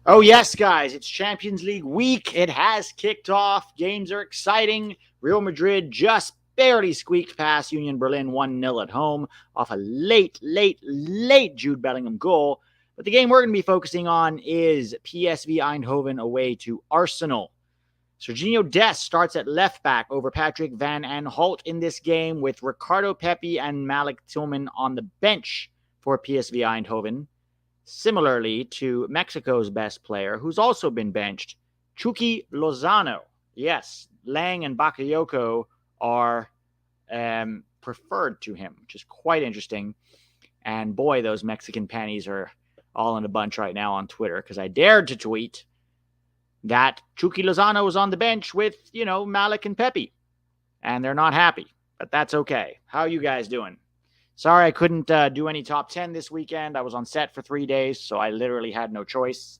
Oh, yes, guys, it's Champions League week. It has kicked off. Games are exciting. Real Madrid just barely squeaked past Union Berlin 1-0 at home off a late Jude Bellingham goal. But the game we're going to be focusing on is PSV Eindhoven away to Arsenal. Sergino Dest starts at left back over Patrick Van Aanholt in this game, with Ricardo, Pepi, and Malik Tillman on the bench for PSV Eindhoven. Similarly to Mexico's best player, who's also been benched, Chucky Lozano. Yes, Lang and Bakayoko are preferred to him, which is quite interesting. And boy, those Mexican panties are all in a bunch right now on Twitter, because I dared to tweet that Chucky Lozano was on the bench with, Malik and Pepi. And they're not happy, but that's okay. How are you guys doing? Sorry I couldn't do any top 10 this weekend. I was on set for 3 days, so I literally had no choice.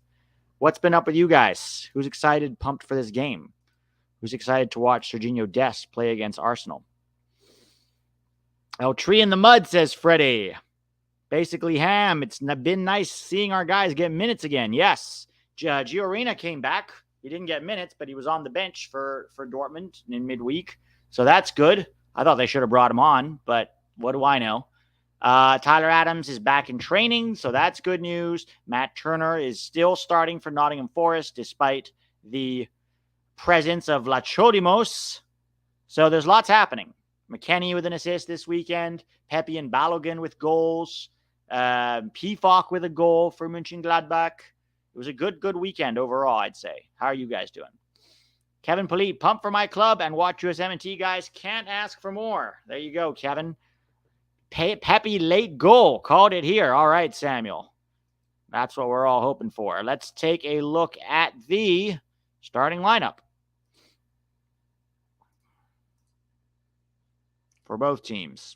What's been up with you guys? Who's excited, pumped for this game? Who's excited to watch Sergino Dest play against Arsenal? El Tree in the Mud, says Freddie. Basically ham. It's been nice seeing our guys get minutes again. Yes, Gio Reyna came back. He didn't get minutes, but he was on the bench for Dortmund in midweek. So that's good. I thought they should have brought him on, but what do I know? Tyler Adams is back in training, so that's good news. Matt Turner is still starting for Nottingham Forest despite the presence of La Chodimos. So there's lots happening. McKennie with an assist this weekend. Pepi and Balogun with goals. Pifok with a goal for Mönchengladbach. It was a good weekend overall, I'd say. How are you guys doing? Kevin Polite, pumped for my club and watch USMNT, guys. Can't ask for more. There you go, Kevin. Pepi late goal. Called it here. All right, Samuel. That's what we're all hoping for. Let's take a look at the starting lineup for both teams.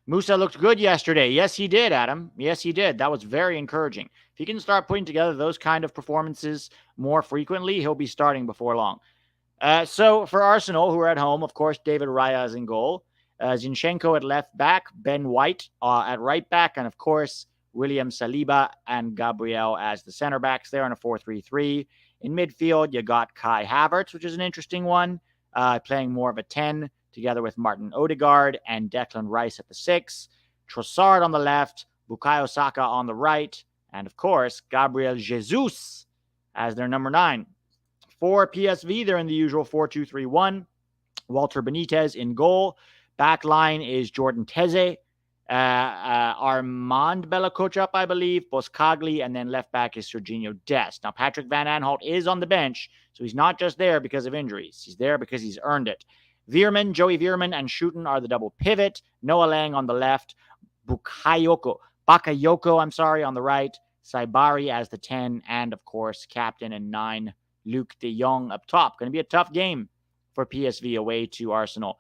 Musa looked good yesterday. Yes, he did, Adam. Yes, he did. That was very encouraging. If he can start putting together those kind of performances more frequently, he'll be starting before long. So for Arsenal, who are at home, of course, David Raya is in goal. Zinchenko at left back, Ben White at right back, and of course, William Saliba and Gabriel as the center backs there in a 4-3-3. In midfield, you got Kai Havertz, which is an interesting one, playing more of a 10, together with Martin Odegaard and Declan Rice at the 6. Trossard on the left, Bukayo Saka on the right, and of course, Gabriel Jesus as their number 9. For PSV, they're in the usual 4-2-3-1. Walter Benitez in goal. Back line is Jordan Teze, Armand Bellacochap, I believe, Boscagli, and then left back is Sergino Dest. Now, Patrick Van Aanholt is on the bench, so he's not just there because of injuries. He's there because he's earned it. Joey Veerman, and Schouten are the double pivot. Noah Lang on the left. Bakayoko, on the right. Saibari as the 10, and, of course, captain and 9, Luke de Jong up top. Going to be a tough game for PSV away to Arsenal.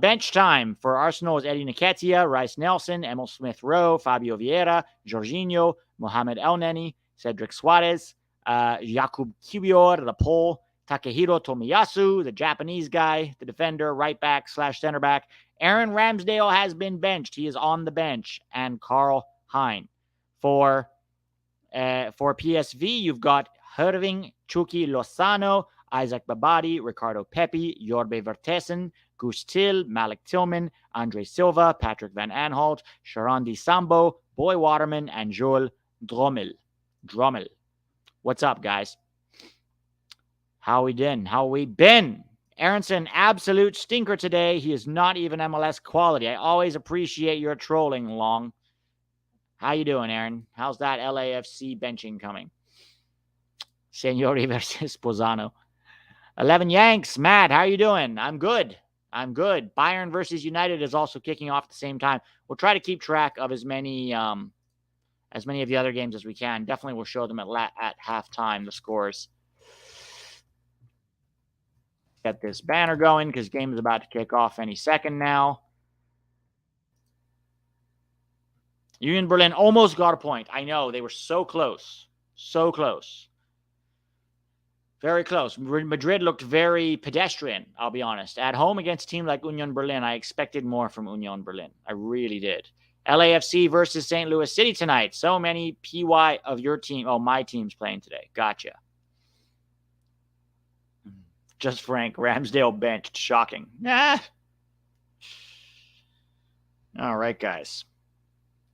Bench time for Arsenal is Eddie Nketiah, Rice Nelson, Emil Smith-Rowe, Fabio Vieira, Jorginho, Mohamed Elneny, Cedric Suarez, Jakub Kiwior, the Pole, Takehiro Tomiyasu, the Japanese guy, the defender, right back / center back. Aaron Ramsdale has been benched. He is on the bench. And Karl Hein. For PSV, you've got Herving Chucky Lozano, Isaac Babadi, Ricardo Pepi, Jorbe Vertessen, Gus Till, Malik Tillman, Andre Silva, Patrick Van Aanholt, Sharandi Sambo, Boy Waterman, and Joel Drommel. What's up, guys? How we been? Aronson, absolute stinker today. He is not even MLS quality. I always appreciate your trolling, Long. How you doing, Aaron? How's that LAFC benching coming? Senori versus Posano. 11 Yanks. Matt, how you doing? I'm good. Bayern versus United is also kicking off at the same time. We'll try to keep track of as many of the other games as we can. Definitely we'll show them at halftime, the scores. Get this banner going because game is about to kick off any second now. Union Berlin almost got a point. I know, they were so close. So close. Very close. Madrid looked very pedestrian, I'll be honest. At home against a team like Union Berlin, I expected more from Union Berlin. I really did. LAFC versus St. Louis City tonight. So many PY of your team. Oh, my team's playing today. Gotcha. Just Frank. Ramsdale benched. Shocking. Nah. All right, guys.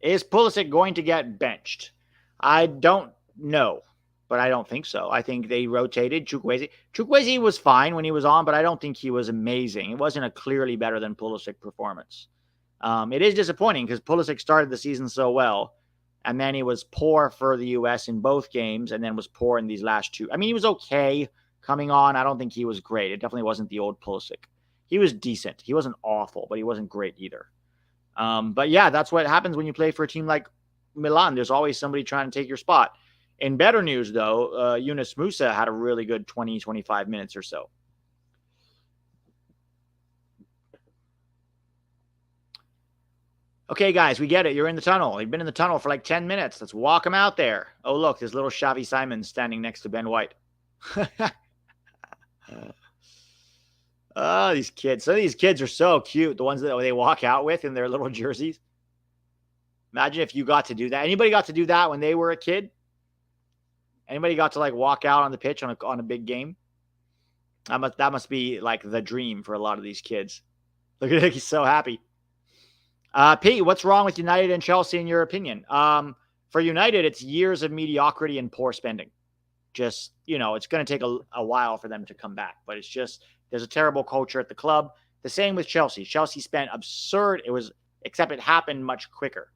Is Pulisic going to get benched? I don't know, but I don't think so. I think they rotated Chukwueze. Chukwueze was fine when he was on, but I don't think he was amazing. It wasn't a clearly better than Pulisic performance. It is disappointing because Pulisic started the season so well, and then he was poor for the U.S. in both games, and then was poor in these last two. I mean, he was okay coming on. I don't think he was great. It definitely wasn't the old Pulisic. He was decent. He wasn't awful, but he wasn't great either. But yeah, that's what happens when you play for a team like Milan. There's always somebody trying to take your spot. In better news, though, Yunus Musa had a really good 20, 25 minutes or so. Okay, guys, we get it. You're in the tunnel. You've been in the tunnel for like 10 minutes. Let's walk him out there. Oh, look, there's little Xavi Simons standing next to Ben White. Oh, these kids. Some of these kids are so cute. The ones that they walk out with in their little jerseys. Imagine if you got to do that. Anybody got to do that when they were a kid? Anybody got to like walk out on the pitch on a big game? That must be like the dream for a lot of these kids. Look at him. He's so happy. Pete, what's wrong with United and Chelsea in your opinion? For United, it's years of mediocrity and poor spending. Just, it's going to take a while for them to come back. But it's just, there's a terrible culture at the club. The same with Chelsea. Chelsea spent absurd. Except it happened much quicker.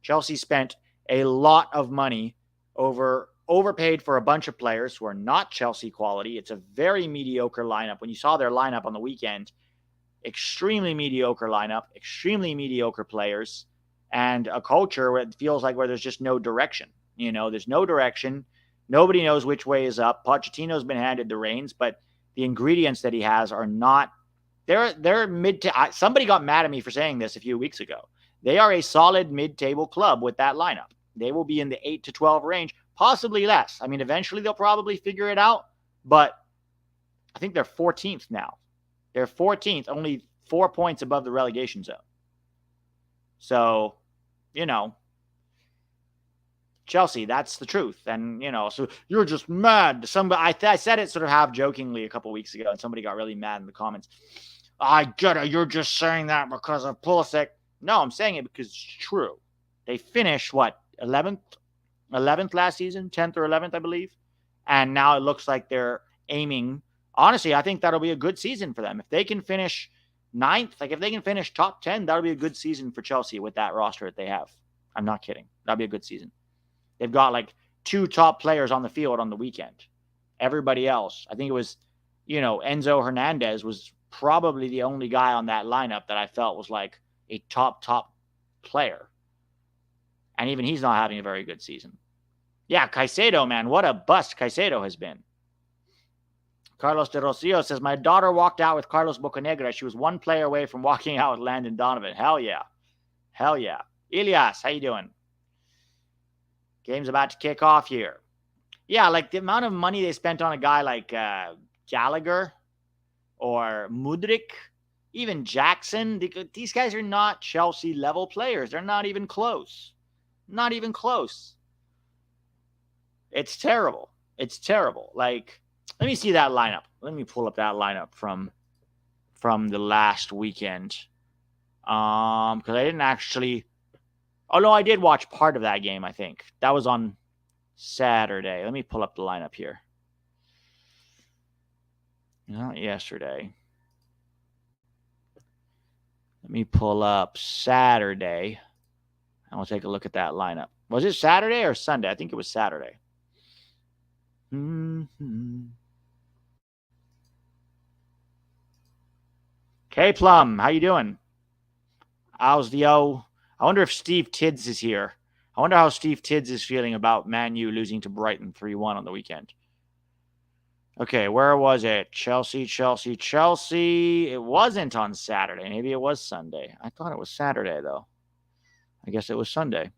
Chelsea spent a lot of money overpaid for a bunch of players who are not Chelsea quality. It's a very mediocre lineup. When you saw their lineup on the weekend, extremely mediocre lineup, extremely mediocre players, and a culture where it feels like where there's just no direction. There's no direction. Nobody knows which way is up. Pochettino's been handed the reins, but the ingredients that he has are not. They're mid. Somebody got mad at me for saying this a few weeks ago. They are a solid mid-table club with that lineup. They will be in the 8 to 12 range, possibly less. I mean, eventually they'll probably figure it out, but I think they're 14th now. They're 14th, only 4 points above the relegation zone. So, Chelsea, that's the truth. And, so you're just mad. I said it sort of half jokingly a couple weeks ago, and somebody got really mad in the comments. I get it. You're just saying that because of Pulisic. No, I'm saying it because it's true. They finished, 11th last season? 10th or 11th, I believe. And now it looks like they're aiming. Honestly, I think that'll be a good season for them. If they can finish 9th, if they can finish top 10, that'll be a good season for Chelsea with that roster that they have. I'm not kidding. That'll be a good season. They've got 2 top players on the field on the weekend. Everybody else, I think it was, Enzo Hernandez was probably the only guy on that lineup that I felt was a top player. And even he's not having a very good season. Yeah, Caicedo, man. What a bust Caicedo has been. Carlos de Rocio says, my daughter walked out with Carlos Bocanegra. She was one player away from walking out with Landon Donovan. Hell yeah. Hell yeah. Ilias, how you doing? Game's about to kick off here. Yeah, the amount of money they spent on a guy like Gallagher or Mudryk, even Jackson. These guys are not Chelsea-level players. They're not even close. Not even close. It's terrible. It's terrible. Let me see that lineup. Let me pull up that lineup from the last weekend. Because I didn't actually... Oh, no, I did watch part of that game, I think. That was on Saturday. Let me pull up the lineup here. Not yesterday. Let me pull up Saturday. And we'll take a look at that lineup. Was it Saturday or Sunday? I think it was Saturday. Okay, Plum, how you doing? How's the O? I wonder if Steve Tids is here. I wonder how Steve Tids is feeling about Man U losing to Brighton 3-1 on the weekend. Okay, where was it? Chelsea. It wasn't on Saturday. Maybe it was Sunday. I thought it was Saturday, though. I guess it was Sunday.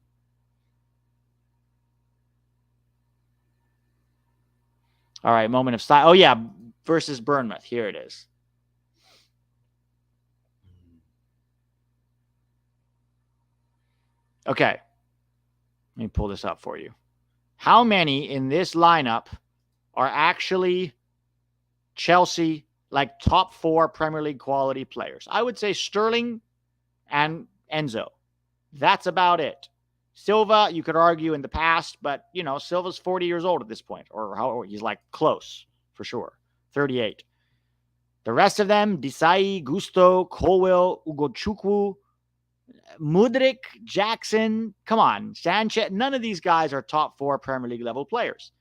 All right, moment of silence. Oh, yeah, versus Bournemouth. Here it is. Okay. Let me pull this up for you. How many in this lineup are actually Chelsea, like top 4 Premier League quality players? I would say Sterling and Enzo. That's about it. Silva, you could argue in the past, but, Silva's 40 years old at this point, or how he's like close for sure, 38. The rest of them, Desai, Gusto, Colwell, Ugochukwu, Mudryk, Jackson, come on, Sanchez, none of these guys are top 4 Premier League level players.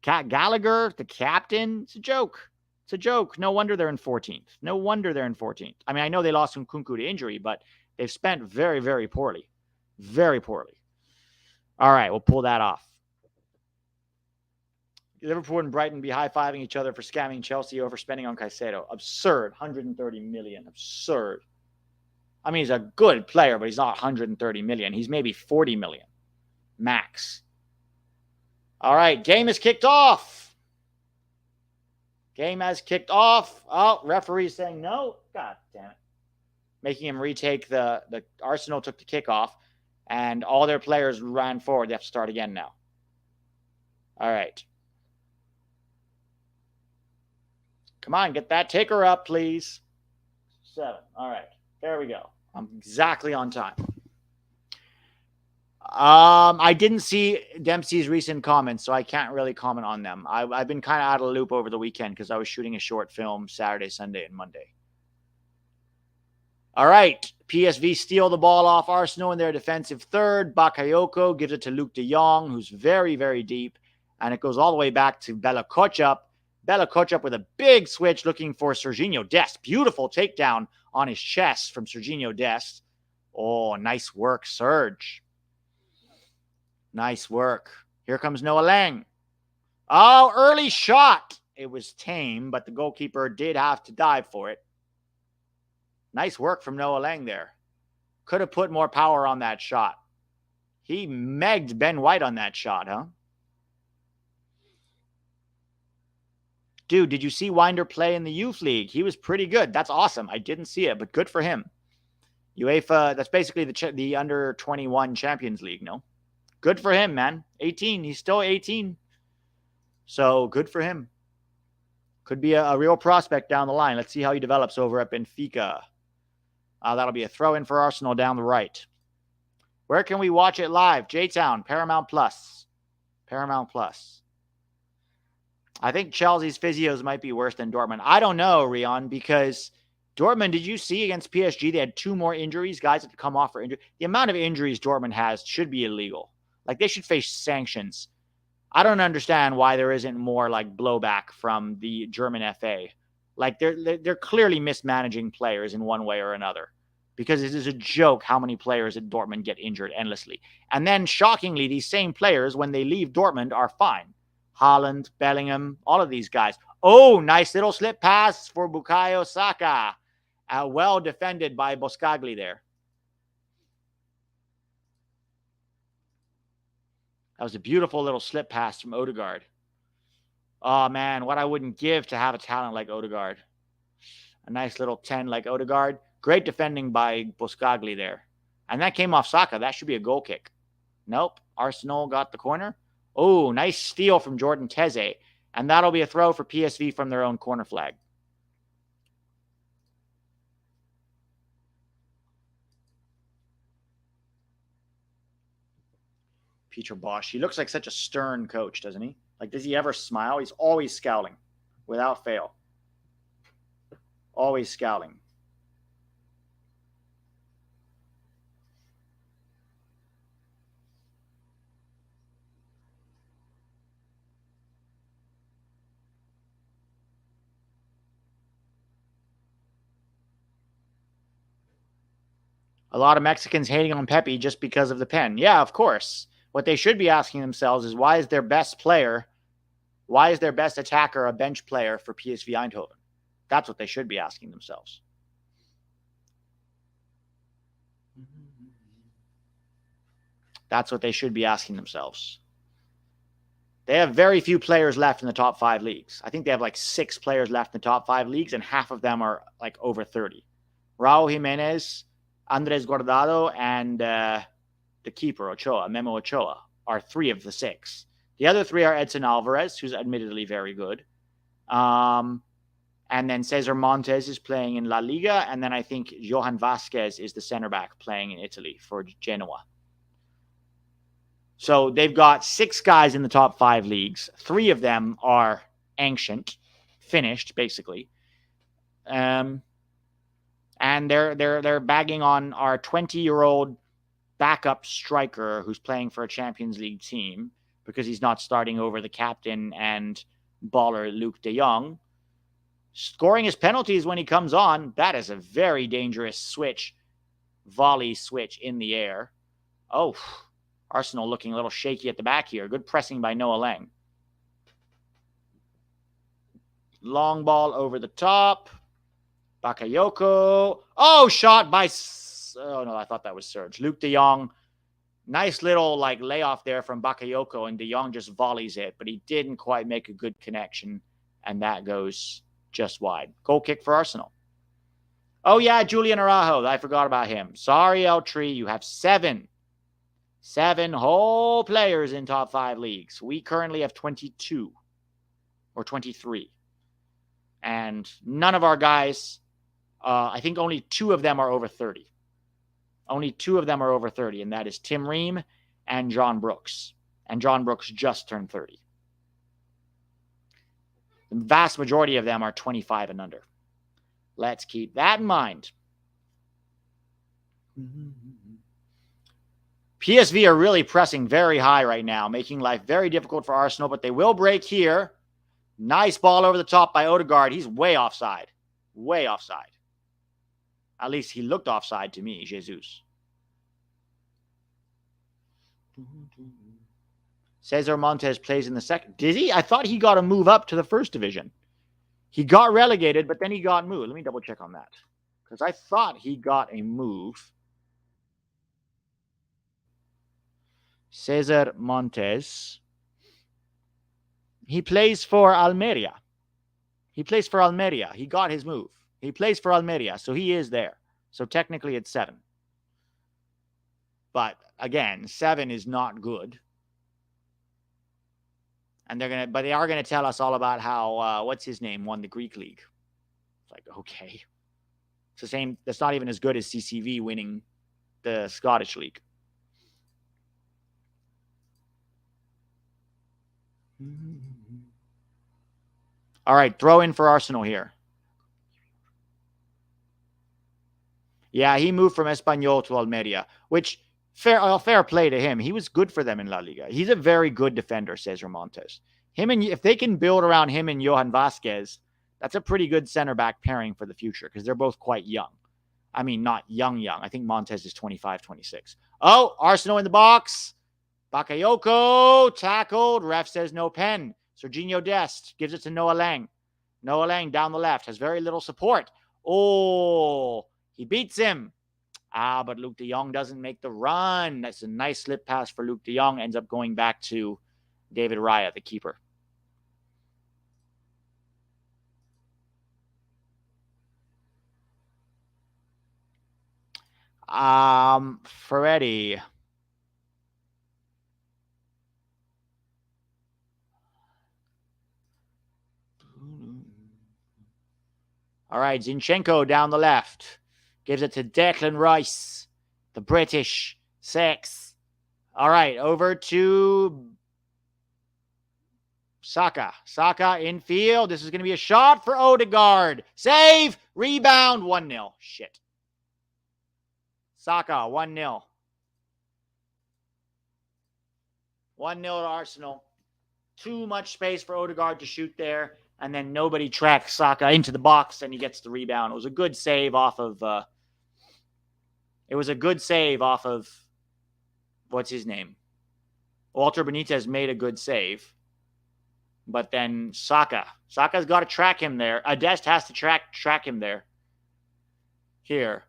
Gallagher, the captain, it's a joke. It's a joke. No wonder they're in 14th. No wonder they're in 14th. I mean, I know they lost Nkunku to injury, but they've spent very, very poorly. Very poorly. All right, we'll pull that off. Liverpool and Brighton be high-fiving each other for scamming Chelsea over spending on Caicedo. Absurd. 130 million. Absurd. I mean, he's a good player, but he's not 130 million. He's maybe 40 million. Max. All right, game is kicked off. Game has kicked off. Oh, referee saying no. God damn it. Making him retake the Arsenal took the kickoff, and all their players ran forward. They have to start again now. All right. Come on, get that ticker up, please. 7. All right. There we go. I'm exactly on time. I didn't see Dempsey's recent comments, so I can't really comment on them. I've been kind of out of the loop over the weekend because I was shooting a short film Saturday, Sunday, and Monday. All right. PSV steal the ball off Arsenal in their defensive third. Bakayoko gives it to Luke de Jong, who's very, very deep. And it goes all the way back to Bella Kochup. Bella Kochup with a big switch looking for Sergino Dest. Beautiful takedown on his chest from Sergino Dest. Oh, nice work, Serge. Nice work. Here comes Noah Lang. Oh, early shot. It was tame, but the goalkeeper did have to dive for it. Nice work from Noah Lang there. Could have put more power on that shot. He megged Ben White on that shot, huh? Dude, did you see Winder play in the Youth League? He was pretty good. That's awesome. I didn't see it, but good for him. UEFA, that's basically the under-21 Champions League, no? Good for him, man. 18. He's still 18. So good for him. Could be a real prospect down the line. Let's see how he develops over at Benfica. That'll be a throw-in for Arsenal down the right. Where can we watch it live? J-Town, Paramount Plus. Paramount Plus. I think Chelsea's physios might be worse than Dortmund. I don't know, Rion, because Dortmund, did you see against PSG, they had 2 more injuries, guys that come off for injury. The amount of injuries Dortmund has should be illegal. Like, they should face sanctions. I don't understand why there isn't more, like, blowback from the German FA. Like, they're clearly mismanaging players in one way or another, because it is a joke how many players at Dortmund get injured endlessly. And then, shockingly, these same players, when they leave Dortmund, are fine. Haaland, Bellingham, all of these guys. Oh, nice little slip pass for Bukayo Saka. Well defended by Boscagli there. That was a beautiful little slip pass from Odegaard. Oh, man, what I wouldn't give to have a talent like Odegaard. A nice little 10 like Odegaard. Great defending by Boscagli there. And that came off Saka. That should be a goal kick. Nope. Arsenal got the corner. Oh, nice steal from Jordan Teze. And that'll be a throw for PSV from their own corner flag. Peter Bosch. He looks like such a stern coach, doesn't he? Like, does he ever smile? He's always scowling without fail. Always scowling. A lot of Mexicans hating on Pepi just because of the pen. Yeah, of course. What they should be asking themselves is, why is their best player, why is their best attacker a bench player for PSV Eindhoven? That's what they should be asking themselves. That's what they should be asking themselves. They have very few players left in the top 5 leagues. I think they have like 6 players left in the top 5 leagues, and half of them are like over 30. Raul Jimenez, Andres Guardado, and the keeper, Ochoa, Memo Ochoa, are 3 of the 6. The other 3 are Edson Alvarez, who's admittedly very good. And then Cesar Montes is playing in La Liga. And then I think Johan Vasquez is the center back playing in Italy for Genoa. So they've got 6 guys in the top 5 leagues. 3 of them are ancient, finished, basically. And they're bagging on our 20-year-old backup striker who's playing for a Champions League team because he's not starting over the captain and baller Luke de Jong. Scoring his penalties when he comes on, that is a very dangerous switch, volley switch in the air. Oh, Arsenal looking a little shaky at the back here. Good pressing by Noah Lang. Long ball over the top. Bakayoko. Oh, shot by... Oh, no, I thought that was Serge. Luke de Jong. Nice little layoff there from Bakayoko, and de Jong just volleys it, but he didn't quite make a good connection, and that goes just wide. Goal kick for Arsenal. Oh, yeah, Julian Araujo. I forgot about him. Sorry, L3. You have 7 whole players in top 5 leagues. We currently have 22 or 23. And none of our guys, I think only 2 of them are over 30. Only 2 of them are over 30, and that is Tim Ream and John Brooks. And John Brooks just turned 30. The vast majority of them are 25 and under. Let's keep that in mind. PSV are really pressing very high right now, making life very difficult for Arsenal, but they will break here. Nice ball over the top by Odegaard. He's way offside. Way offside. At least he looked offside to me, Jesus. Cesar Montes plays in the second. Did he? I thought he got a move up to the first division. He got relegated, but then he got moved. Let me double check on that. Because I thought he got a move. Cesar Montes. He plays for Almeria. He plays for Almeria. He got his move. He plays for Almeria, so he is there. So technically it's 7. But again, 7 is not good. And they are gonna tell us all about how what's his name won the Greek league. It's like, okay. It's the same, that's not even as good as CCV winning the Scottish league. All right, throw in for Arsenal here. Yeah, he moved from Espanyol to Almeria, which fair play to him. He was good for them in La Liga. He's a very good defender, Cesar Montes. If they can build around him and Johan Vasquez, that's a pretty good center back pairing for the future because they're both quite young. I mean, not young. I think Montes is 25, 26. Oh, Arsenal in the box. Bakayoko tackled. Ref says no pen. Sergino Dest gives it to Noah Lang. Noah Lang down the left has very little support. Oh, he beats him. But Luke de Jong doesn't make the run. That's a nice slip pass for Luke de Jong. Ends up going back to David Raya, the keeper. Freddie. All right, Zinchenko down the left. Gives it to Declan Rice, the British 6. All right, over to Saka. Saka infield. This is going to be a shot for Odegaard. Save. Rebound. 1-0. Shit. Saka, 1-0. 1-0 to Arsenal. Too much space for Odegaard to shoot there. And then nobody tracks Saka into the box, and he gets the rebound. It was a good save off of... what's his name? Walter Benitez made a good save. But then Saka's got to track him there. Dest has to track him there. Here.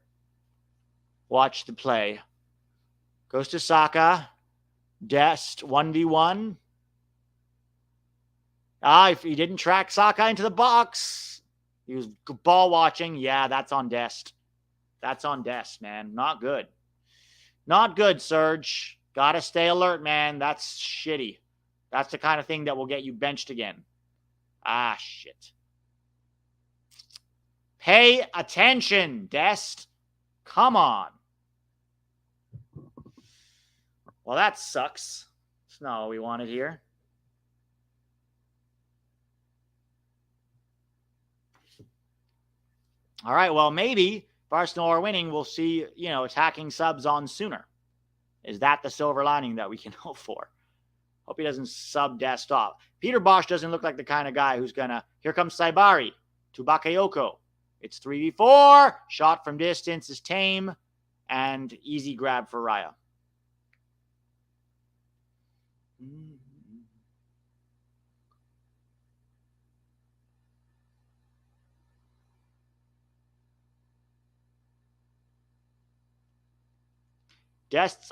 Watch the play. Goes to Saka. Dest, 1v1. If he didn't track Saka into the box, he was ball watching. Yeah, that's on Dest. That's on Dest, man. Not good. Not good, Serge. Gotta stay alert, man. That's shitty. That's the kind of thing that will get you benched again. Ah, shit. Pay attention, Dest. Come on. Well, that sucks. It's not what we wanted here. All right, well, maybe if Arsenal are winning, we'll see, attacking subs on sooner. Is that the silver lining that we can hope for? Hope he doesn't sub Dest off. Peter Bosch doesn't look like the kind of guy who's going to... Here comes Saibari to Bakayoko. It's 3v4. Shot from distance is tame. And easy grab for Raya.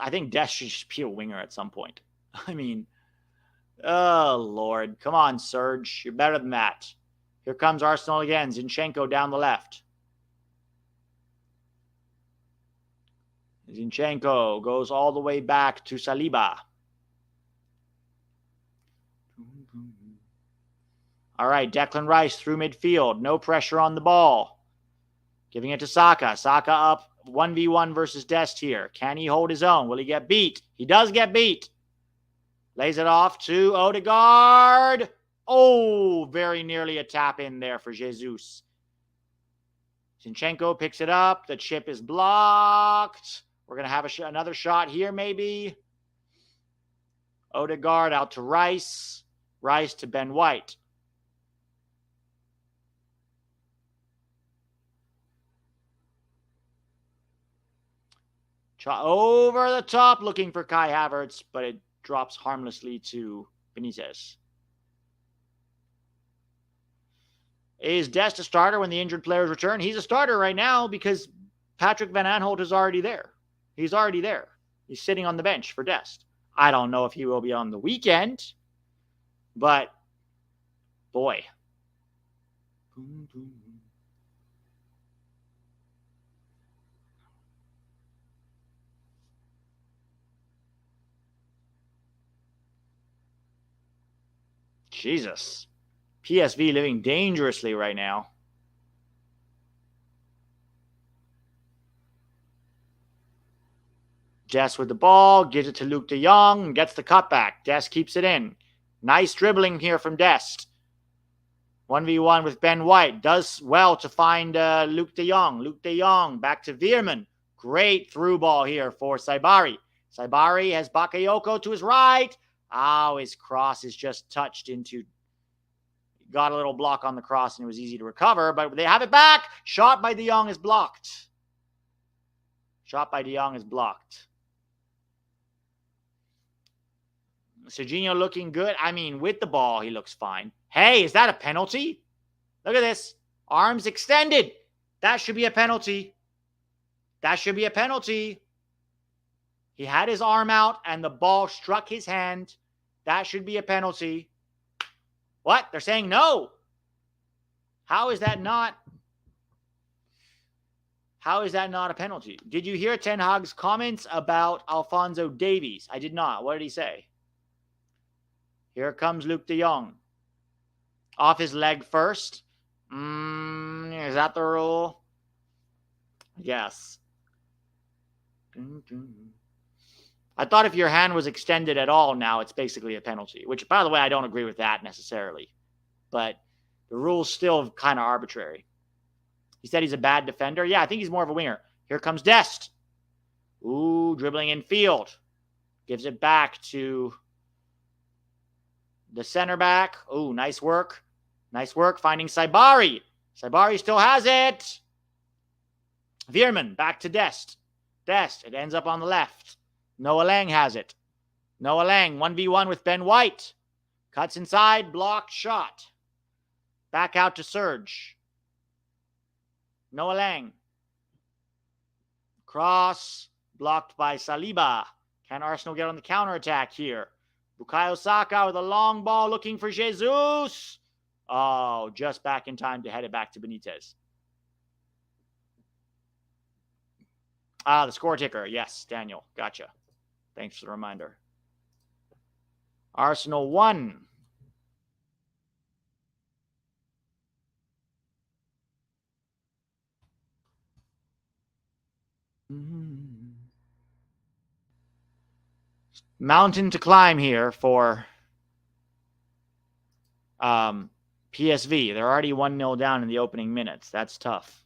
I think Dest should just be a winger at some point. I mean, oh, Lord. Come on, Serge. You're better than that. Here comes Arsenal again. Zinchenko down the left. Zinchenko goes all the way back to Saliba. All right, Declan Rice through midfield. No pressure on the ball. Giving it to Saka. Saka up 1v1 versus Dest here. Can he hold his own? Will he get beat? He does get beat. Lays it off to Odegaard. Oh, very nearly a tap in there for Jesus. Zinchenko picks it up. The chip is blocked. We're going to have another shot here maybe. Odegaard out to Rice. Rice to Ben White. Over the top looking for Kai Havertz, but it drops harmlessly to Benitez. Is Dest a starter when the injured players return? He's a starter right now because Patrick Van Aanholt is already there. He's already there. He's sitting on the bench for Dest. I don't know if he will be on the weekend, but boy. Jesus. PSV living dangerously right now. Dest with the ball, gives it to Luke de Jong, gets the cutback. Dest keeps it in. Nice dribbling here from Dest. 1v1 with Ben White. Does well to find Luke de Jong. Luke de Jong back to Veerman. Great through ball here for Saibari. Saibari has Bakayoko to his right. Oh, his cross is just touched into... Got a little block on the cross and it was easy to recover, but they have it back. Shot by de Jong is blocked. Shot by de Jong is blocked. Sergino looking good. I mean, with the ball, he looks fine. Hey, is that a penalty? Look at this. Arms extended. That should be a penalty. That should be a penalty. He had his arm out and the ball struck his hand. That should be a penalty. What? They're saying no. How is that not? How is that not a penalty? Did you hear Ten Hag's comments about Alphonso Davies? I did not. What did he say? Here comes Luke de Jong. Off his leg first. Is that the rule? Yes. I thought if your hand was extended at all now, it's basically a penalty. Which, by the way, I don't agree with that necessarily. But the rule's still kind of arbitrary. He said he's a bad defender. Yeah, I think he's more of a winger. Here comes Dest. Ooh, dribbling in field. Gives it back to the center back. Ooh, nice work. Nice work finding Saibari. Saibari still has it. Veerman back to Dest. Dest, it ends up on the left. Noah Lang has it. Noah Lang, 1v1 with Ben White. Cuts inside, blocked, shot. Back out to Serge. Noah Lang. Cross, blocked by Saliba. Can Arsenal get on the counterattack here? Bukayo Saka with a long ball looking for Jesus. Oh, just back in time to head it back to Benitez. Ah, the score ticker. Yes, Daniel. Gotcha. Thanks for the reminder. Arsenal 1. Mountain to climb here for PSV. They're already 1-0 down in the opening minutes. That's tough.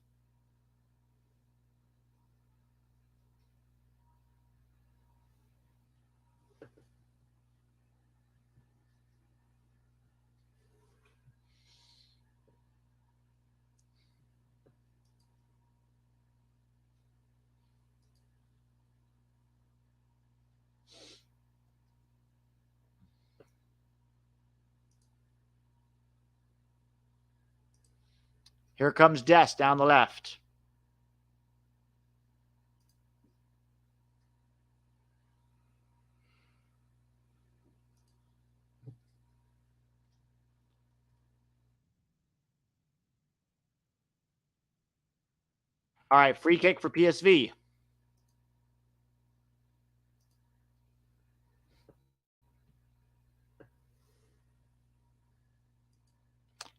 Here comes Dest down the left. All right, free kick for PSV.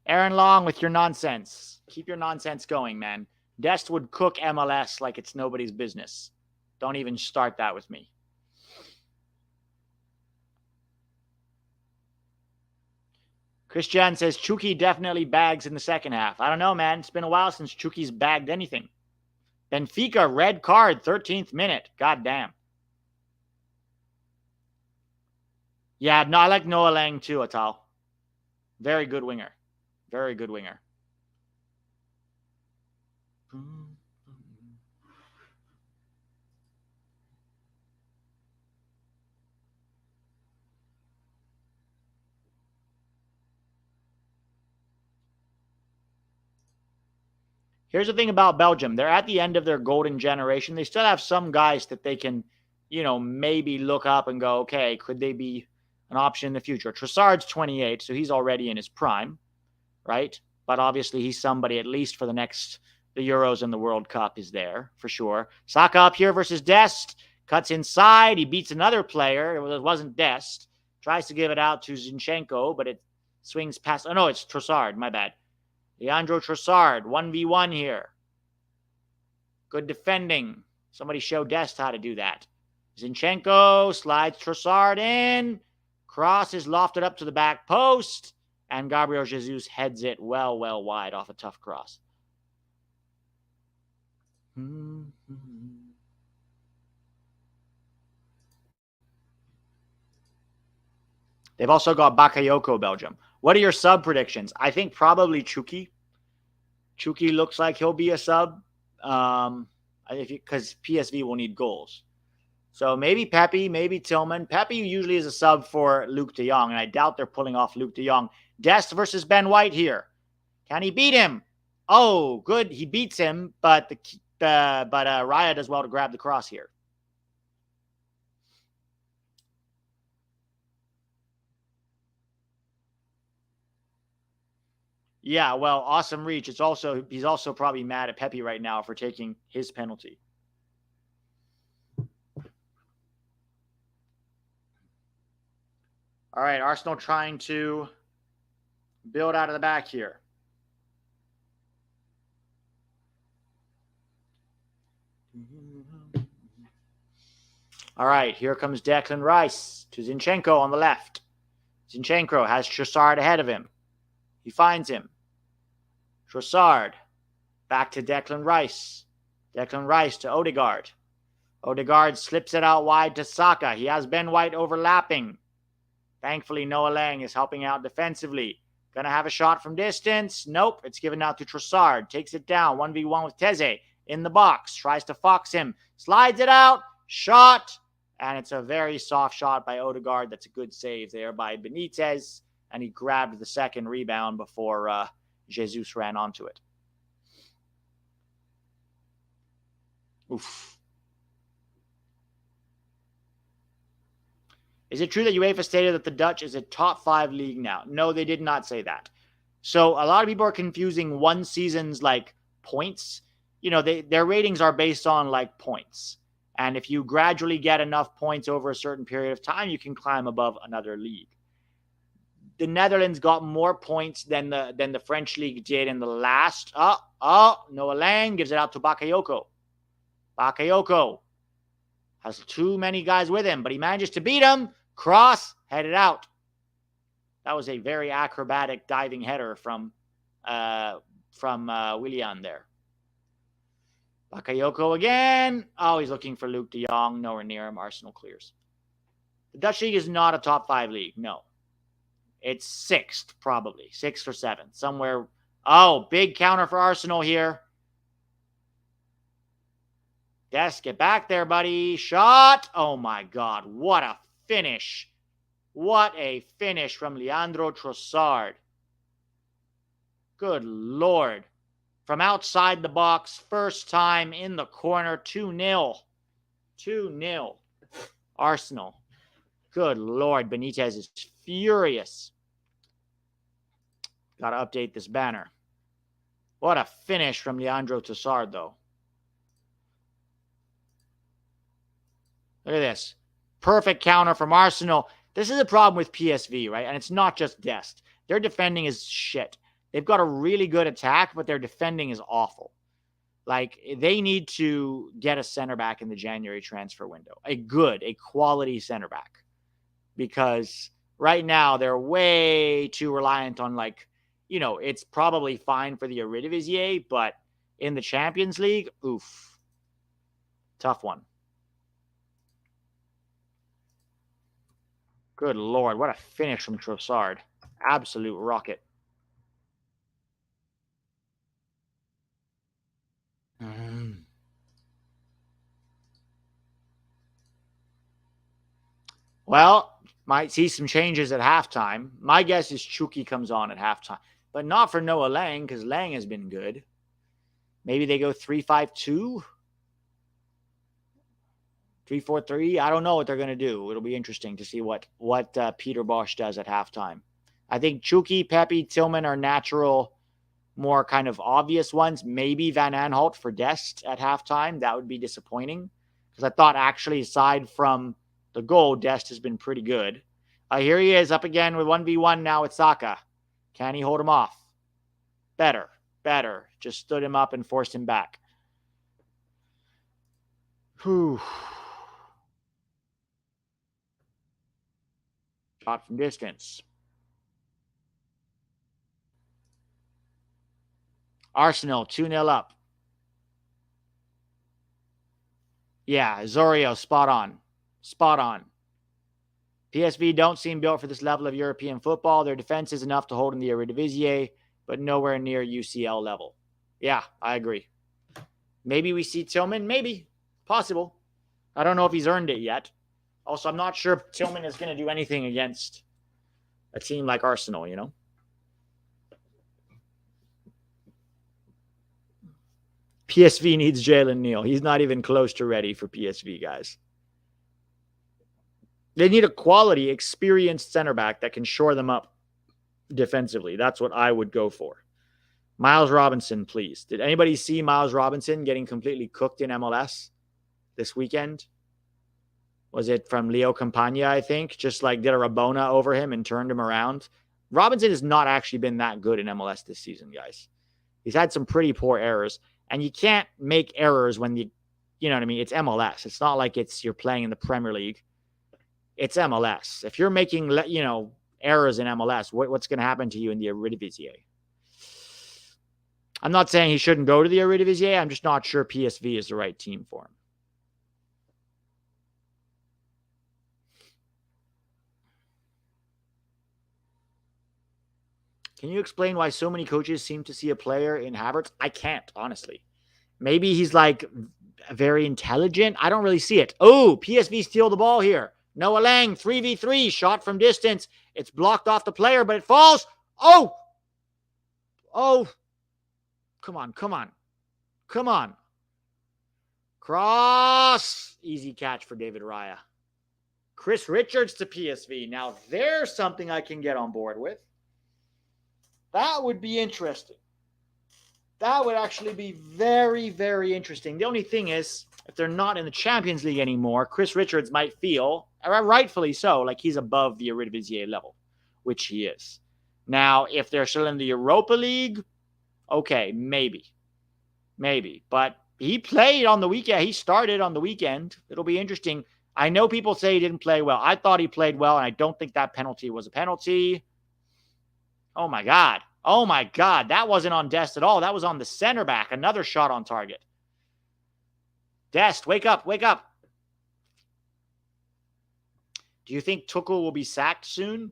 Aaron Long with your nonsense. Keep your nonsense going, man. Dest would cook MLS like it's nobody's business. Don't even start that with me. Christian says Chucky definitely bags in the second half. I don't know, man. It's been a while since Chucky's bagged anything. Benfica, red card, 13th minute. God damn. Yeah, no, I like Noah Lang too, Atal. Very good winger. Very good winger. Here's the thing about Belgium. They're at the end of their golden generation. They still have some guys that they can, maybe look up and go, okay, could they be an option in the future? Trossard's 28, so he's already in his prime, right? But obviously he's somebody, at least for the Euros and the World Cup is there, for sure. Saka up here versus Dest. Cuts inside. He beats another player. It wasn't Dest. Tries to give it out to Zinchenko, but it swings past. Oh, no, it's Trossard. My bad. Leandro Trossard, 1v1 here. Good defending. Somebody show Dest how to do that. Zinchenko slides Trossard in. Cross is lofted up to the back post. And Gabriel Jesus heads it well wide off a tough cross. They've also got Bakayoko, Belgium. What are your sub predictions? I think probably Chucky. Chucky looks like he'll be a sub because PSV will need goals. So maybe Pepi, maybe Tillman. Pepi usually is a sub for Luke de Jong, and I doubt they're pulling off Luke de Jong. Dest versus Ben White here. Can he beat him? Oh, good. He beats him, but Raya does well to grab the cross here. Yeah, well, awesome reach. He's also probably mad at Pepi right now for taking his penalty. All right, Arsenal trying to build out of the back here. All right, here comes Declan Rice to Zinchenko on the left. Zinchenko has Trossard ahead of him. He finds him. Trossard back to Declan Rice. Declan Rice to Odegaard. Odegaard slips it out wide to Saka. He has Ben White overlapping. Thankfully, Noah Lang is helping out defensively. Gonna have a shot from distance. Nope, it's given out to Trossard. Takes it down. 1v1 with Teze in the box. Tries to fox him. Slides it out. Shot. And it's a very soft shot by Odegaard. That's a good save there by Benitez. And he grabbed the second rebound before Jesus ran onto it. Oof. Is it true that UEFA stated that the Dutch is a top 5 league now? No, they did not say that. So a lot of people are confusing one season's points their ratings are based on like points. And if you gradually get enough points over a certain period of time, you can climb above another league. The Netherlands got more points than the French league did in the last. Noah Lang gives it out to Bakayoko. Bakayoko has too many guys with him, but he manages to beat him. Cross, headed out. That was a very acrobatic diving header from Willian there. Bakayoko again. Oh, he's looking for Luke de Jong. Nowhere near him. Arsenal clears. The Dutch league is not a top 5 league. No. It's 6th, probably. 6th or 7th. Somewhere. Oh, big counter for Arsenal here. Dest, get back there, buddy. Shot. Oh, my God. What a finish. What a finish from Leandro Trossard. Good Lord. From outside the box, first time in the corner, 2-0. 2-0. Arsenal. Good Lord, Benitez is furious. Got to update this banner. What a finish from Leandro Trossard, though. Look at this. Perfect counter from Arsenal. This is a problem with PSV, right? And it's not just Dest. Their defending is shit. They've got a really good attack, but their defending is awful. Like, they need to get a center back in the January transfer window. A quality center back. Because right now, they're way too reliant on, like, it's probably fine for the Eredivisie, but in the Champions League, oof. Tough one. Good Lord, what a finish from Trossard. Absolute rocket. Well, might see some changes at halftime. My guess is Chucky comes on at halftime, but not for Noah Lang because Lang has been good. Maybe they go 3-5-2, 3-4-3. I don't know what they're going to do. It'll be interesting to see what Peter Bosch does at halftime. I think Chucky, Pepi, Tillman are natural, more kind of obvious ones. Maybe Van Aanholt for Dest at halftime. That would be disappointing because I thought actually aside from the goal, Dest has been pretty good. Here he is up again with 1v1 now with Saka. Can he hold him off? Better. Just stood him up and forced him back. Whew. Shot from distance. Arsenal 2-0 up. Yeah, Zorio, spot on. PSV don't seem built for this level of European football. Their defense is enough to hold in the Eredivisie, but nowhere near UCL level. Yeah, I agree. Maybe we see Tillman. Maybe. Possible. I don't know if he's earned it yet. Also, I'm not sure if Tillman is going to do anything against a team like Arsenal, PSV needs Jalen Neal. He's not even close to ready for PSV, guys. They need a quality, experienced center back that can shore them up defensively. That's what I would go for. Miles Robinson, please. Did anybody see Miles Robinson getting completely cooked in MLS this weekend? Was it from Leo Campagna, I think? Just like did a Rabona over him and turned him around. Robinson has not actually been that good in MLS this season, guys. He's had some pretty poor errors. And you can't make errors when you know what I mean? It's MLS. It's not like you're playing in the Premier League. It's MLS. If you're making, errors in MLS, what's going to happen to you in the Eredivisie? I'm not saying he shouldn't go to the Eredivisie. I'm just not sure PSV is the right team for him. Can you explain why so many coaches seem to see a player in Havertz? I can't, honestly. Maybe he's like very intelligent. I don't really see it. Oh, PSV steal the ball here. Noah Lang, 3v3, shot from distance. It's blocked off the player, but it falls. Oh! Come on. Cross. Easy catch for David Raya. Chris Richards to PSV. Now, there's something I can get on board with. That would be interesting. That would actually be very, very interesting. The only thing is, if they're not in the Champions League anymore, Chris Richards might feel, rightfully so, like he's above the Eredivisie level, which he is. Now, if they're still in the Europa League, okay, maybe. But he played on the weekend. He started on the weekend. It'll be interesting. I know people say he didn't play well. I thought he played well, and I don't think that penalty was a penalty. Oh, my God. That wasn't on Dest at all. That was on the center back. Another shot on target. Dest, wake up. Do you think Tuchel will be sacked soon?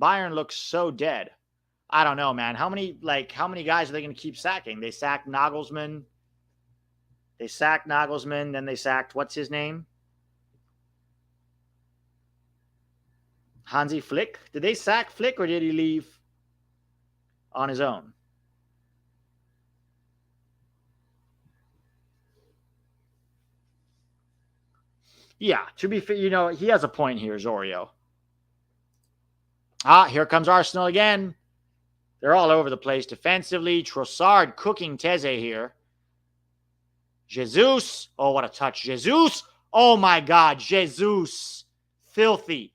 Bayern looks so dead. I don't know, man. How many guys are they going to keep sacking? They sacked Nagelsmann. Then they sacked, what's his name? Hansi Flick. Did they sack Flick, or did he leave on his own? Yeah, to be fair, he has a point here, Zorio. Here comes Arsenal again. They're all over the place defensively. Trossard cooking Teze here. Jesus. Oh, what a touch. Jesus. Oh, my God. Jesus. Filthy.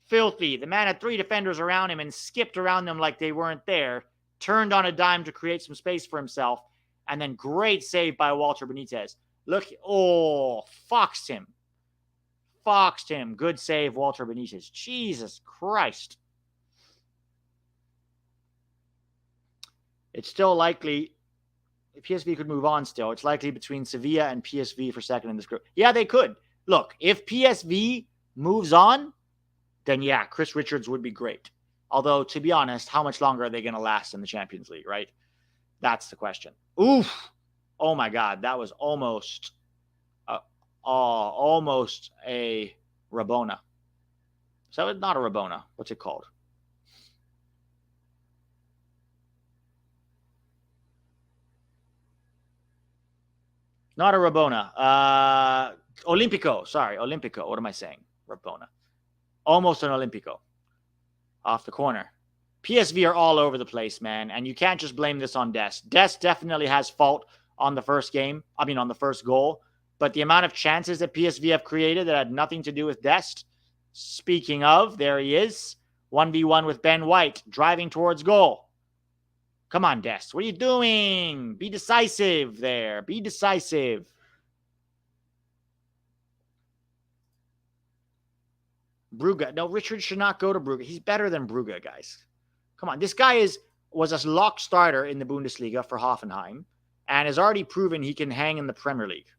The man had 3 defenders around him and skipped around them like they weren't there. Turned on a dime to create some space for himself. And then great save by Walter Benitez. Look. Oh, foxed him. Good save, Walter Benitez. Jesus Christ. It's still likely, if PSV could move on still, it's likely between Sevilla and PSV for second in this group. Yeah, they could. Look, if PSV moves on, then yeah, Chris Richards would be great. Although, to be honest, how much longer are they going to last in the Champions League, right? That's the question. Oof. Oh, my God. That was almost a Rabona. So it's not a Rabona. What's it called? Not a Rabona. Olympico. Sorry, Olympico. What am I saying? Rabona. Almost an Olympico. Off the corner. PSV are all over the place, man. And you can't just blame this on Dest. Dest definitely has fault on the first goal. But the amount of chances that PSV have created that had nothing to do with Dest. Speaking of, there he is. 1v1 with Ben White. Driving towards goal. Come on, Dest. What are you doing? Be decisive there. Be decisive. Brugge. No, Richard should not go to Brugge. He's better than Brugge, guys. Come on. This guy was a lock starter in the Bundesliga for Hoffenheim and has already proven he can hang in the Premier League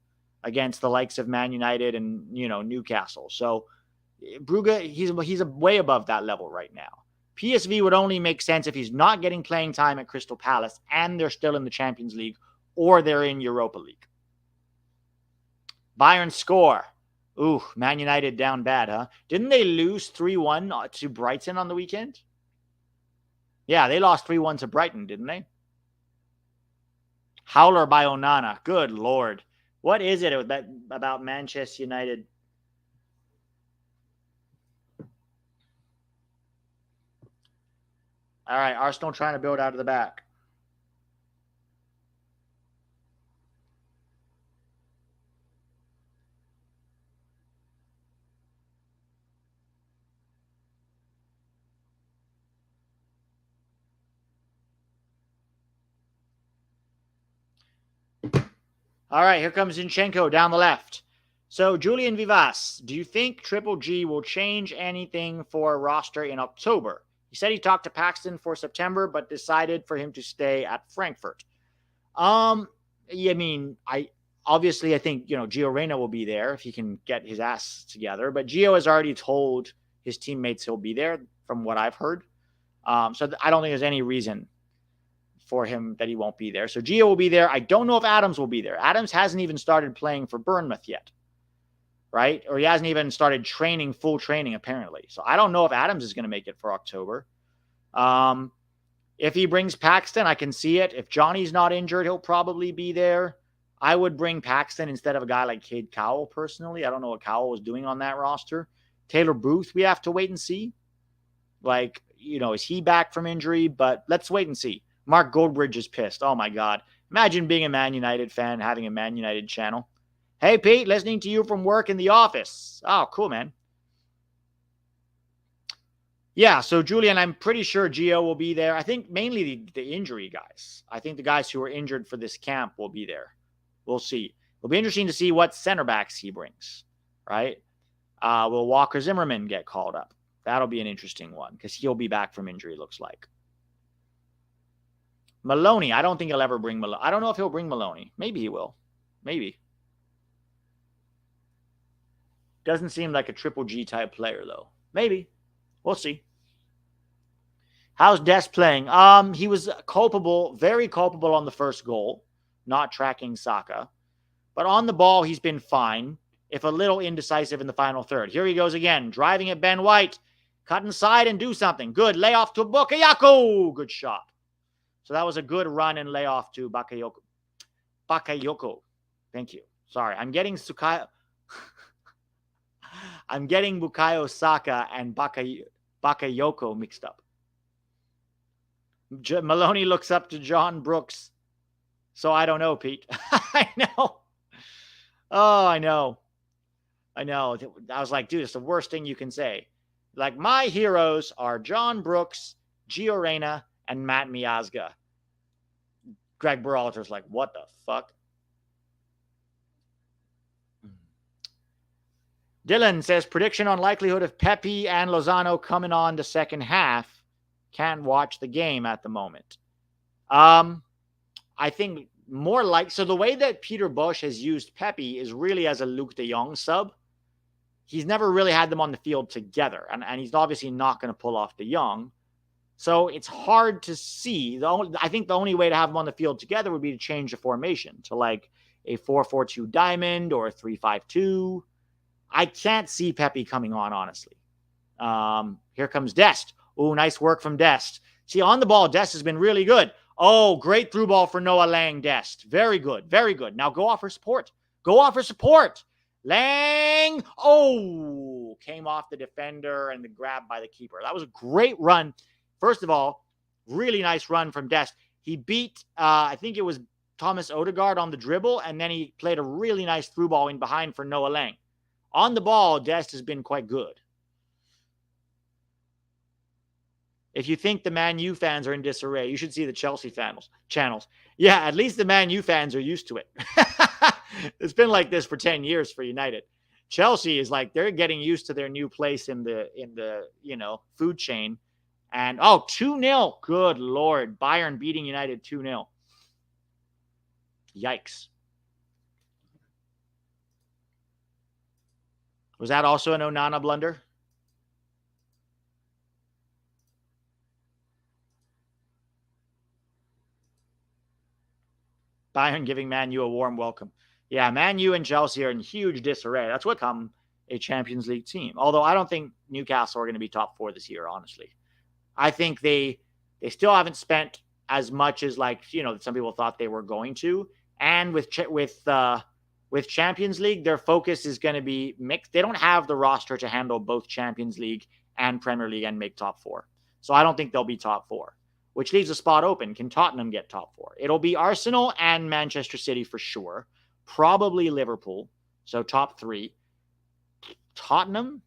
against the likes of Man United and, Newcastle. So Brugge, he's way above that level right now. PSV would only make sense if he's not getting playing time at Crystal Palace and they're still in the Champions League or they're in Europa League. Bayern score. Ooh, Man United down bad, huh? Didn't they lose 3-1 to Brighton on the weekend? Yeah, they lost 3-1 to Brighton, didn't they? Howler by Onana. Good Lord. What is it about Manchester United? All right, Arsenal trying to build out of the back. All right, here comes Zinchenko down the left. So, Julian Vivas, do you think Triple G will change anything for a roster in October? He said he talked to Paxton for September, but decided for him to stay at Frankfurt. I think, Gio Reyna will be there if he can get his ass together. But Gio has already told his teammates he'll be there, from what I've heard. So I don't think there's any reason for him that he won't be there. So Gio will be there. I don't know if Adams will be there. Adams hasn't even started playing for Bournemouth yet, right? Or he hasn't even started full training, apparently. So I don't know if Adams is going to make it for October. If he brings Paxton, I can see it. If Johnny's not injured, he'll probably be there. I would bring Paxton instead of a guy like Cade Cowell, personally. I don't know what Cowell was doing on that roster. Taylor Booth, we have to wait and see. Is he back from injury? But let's wait and see. Mark Goldbridge is pissed. Oh, my God. Imagine being a Man United fan, having a Man United channel. Hey, Pete, listening to you from work in the office. Oh, cool, man. Yeah, so Julian, I'm pretty sure Gio will be there. I think mainly the injury guys. I think the guys who are injured for this camp will be there. We'll see. It'll be interesting to see what center backs he brings, right? Will Walker Zimmerman get called up? That'll be an interesting one because he'll be back from injury, looks like. Maloney, I don't think he'll ever bring Maloney. I don't know if he'll bring Maloney. Maybe he will. Maybe. Doesn't seem like a Triple G type player, though. Maybe. We'll see. How's Dest playing? He was culpable, very culpable on the first goal, not tracking Saka. But on the ball, he's been fine, if a little indecisive in the final third. Here he goes again, driving at Ben White. Cut inside and do something. Good. Layoff to Bakayoko. Good shot. So that was a good run and layoff to Bakayoko. Thank you. Sorry. I'm getting Bukayo Saka and Bakayoko mixed up. Maloney looks up to John Brooks. So I don't know, Pete. I know. Oh, I know. I was like, dude, it's the worst thing you can say. Like, my heroes are John Brooks, Gio Reyna, and Matt Miazga. Greg Berhalter's like, what the fuck? Dylan says, prediction on likelihood of Pepi and Lozano coming on the second half. Can't watch the game at the moment. I think more like, so the way that Peter Bosz has used Pepi is really as a Luke de Jong sub. He's never really had them on the field together, and he's obviously not going to pull off de Jong. So it's hard to see. I think the only way to have them on the field together would be to change the formation to like a 4-4-2 diamond or a 3-5-2. I can't see Pepi coming on, honestly. Here comes Dest. Oh, nice work from Dest. See, on the ball, Dest has been really good. Oh, great through ball for Noah Lang, Dest. Very good, very good. Now go offer support. Go offer support. Lang. Oh, came off the defender and the grab by the keeper. That was a great run. First of all, really nice run from Dest. He beat, I think it was Thomas Odegaard on the dribble, and then he played a really nice through ball in behind for Noah Lang. On the ball, Dest has been quite good. If you think the Man U fans are in disarray, you should see the Chelsea channels. Yeah, at least the Man U fans are used to it. It's been like this for 10 years for United. Chelsea is like, they're getting used to their new place in the food chain. And 2-0. Good Lord. Bayern beating United 2-0. Yikes. Was that also an Onana blunder? Bayern giving Man U a warm welcome. Yeah, Man U and Chelsea are in huge disarray. That's what become a Champions League team. Although I don't think Newcastle are going to be top 4 this year, honestly. I think they still haven't spent as much as some people thought they were going to. And with Champions League, their focus is going to be mixed. They don't have the roster to handle both Champions League and Premier League and make top 4. So I don't think they'll be top 4. Which leaves a spot open. Can Tottenham get top 4? It'll be Arsenal and Manchester City for sure. Probably Liverpool. So top 3. Tottenham?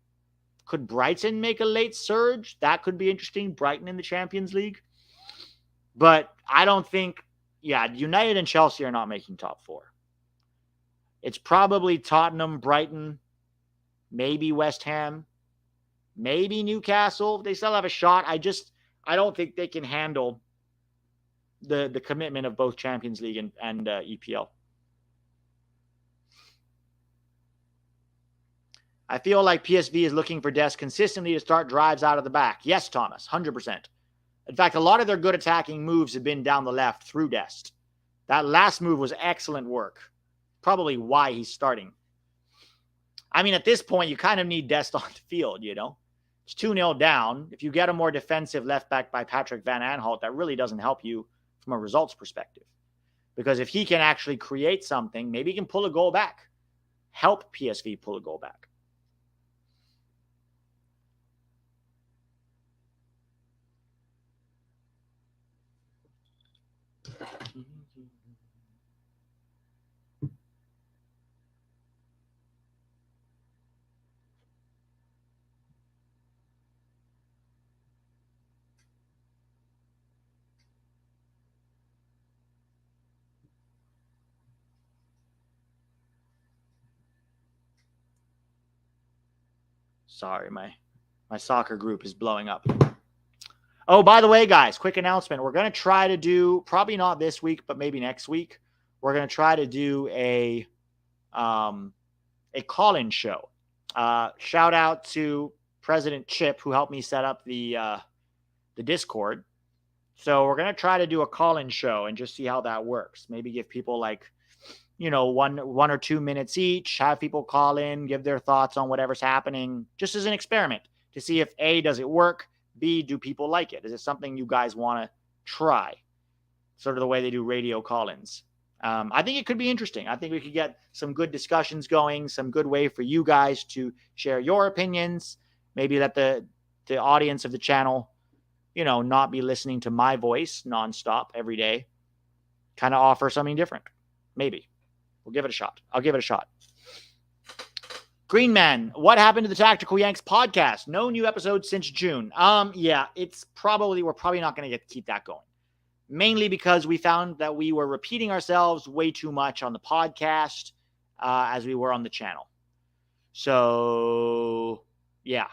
Could Brighton make a late surge? That could be interesting. Brighton in the Champions League. But I don't think, United and Chelsea are not making top 4. It's probably Tottenham, Brighton, maybe West Ham, maybe Newcastle. They still have a shot. I don't think they can handle the commitment of both Champions League and EPL. I feel like PSV is looking for Dest consistently to start drives out of the back. Yes, Thomas, 100%. In fact, a lot of their good attacking moves have been down the left through Dest. That last move was excellent work. Probably why he's starting. I mean, at this point, you kind of need Dest on the field, It's 2-0 down. If you get a more defensive left back by Patrick Van Aanholt, that really doesn't help you from a results perspective. Because if he can actually create something, maybe he can pull a goal back. Help PSV pull a goal back. Sorry, my soccer group is blowing up. Oh, by the way, guys, quick announcement. We're going to try to do, probably not this week, but maybe next week, we're going to try to do a call-in show. Shout out to President Chip, who helped me set up the Discord. So we're going to try to do a call-in show and just see how that works. Maybe give people like, one or 2 minutes each, have people call in, give their thoughts on whatever's happening, just as an experiment to see if A, does it work? B, do people like it? Is it something you guys want to try? Sort of the way they do radio call-ins. I think it could be interesting. I think we could get some good discussions going, some good way for you guys to share your opinions. Maybe let the audience of the channel, not be listening to my voice nonstop every day. Kind of offer something different. Maybe. We'll give it a shot. I'll give it a shot. Green Man, what happened to the Tactical Yanks podcast? No new episodes since June. Yeah, we're probably not going to get to keep that going. Mainly because we found that we were repeating ourselves way too much on the podcast as we were on the channel. So, yeah.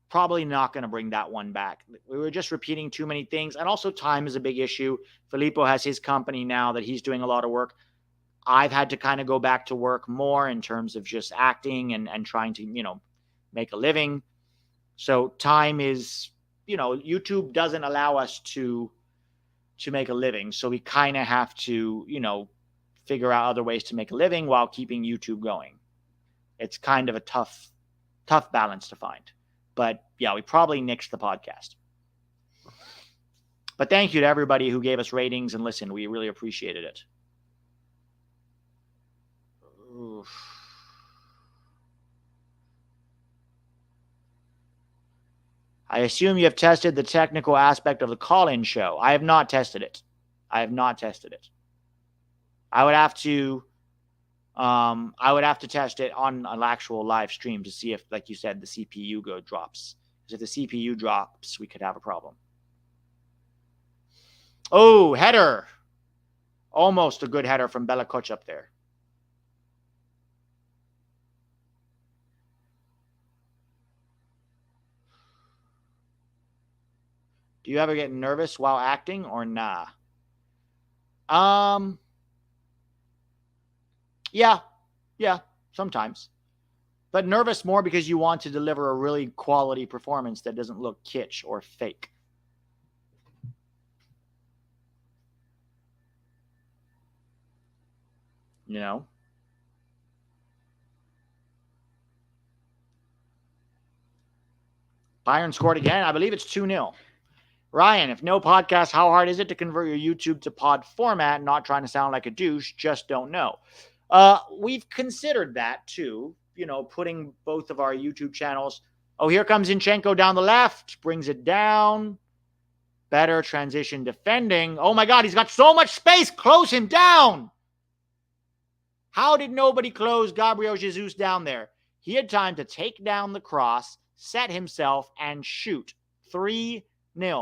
Probably not going to bring that one back. We were just repeating too many things. And also time is a big issue. Filippo has his company now that he's doing a lot of work. I've had to kind of go back to work more in terms of just acting and trying to, make a living. So time is, YouTube doesn't allow us to make a living. So we kind of have to, figure out other ways to make a living while keeping YouTube going. It's kind of a tough balance to find. But yeah, we probably nixed the podcast. But thank you to everybody who gave us ratings and listened. We really appreciated it. Oof. I assume you have tested the technical aspect of the call-in show. I have not tested it. I would have to test it on an actual live stream to see if, like you said, the CPU drops. Because if the CPU drops, we could have a problem. Oh, header. Almost a good header from Bella Koch up there. Do you ever get nervous while acting or nah? Yeah, sometimes. But nervous more because you want to deliver a really quality performance that doesn't look kitsch or fake. Bayern scored again. I believe it's 2-0. Ryan, if no podcast, how hard is it to convert your YouTube to pod format? Not trying to sound like a douche, just don't know. We've considered that too, putting both of our YouTube channels. Oh, here comes Zinchenko down the left, brings it down. Better transition defending. Oh my God, he's got so much space. Close him down. How did nobody close Gabriel Jesus down there? He had time to take down the cross, set himself, and shoot. 3-0.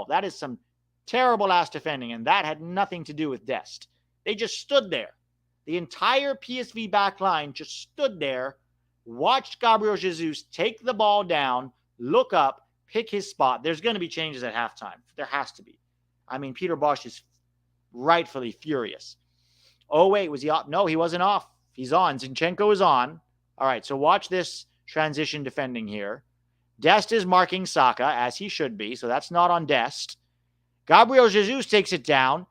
That is some terrible ass defending, and that had nothing to do with Dest. They just stood there. The entire PSV back line just stood there, watched Gabriel Jesus take the ball down, look up, pick his spot. There's going to be changes at halftime. There has to be. I mean, Peter Bosz is rightfully furious. Oh, wait, was he off? No, he wasn't off. He's on. Zinchenko is on. All right, so watch this transition defending here. Dest is marking Saka, as he should be, so that's not on Dest. Gabriel Jesus takes it down.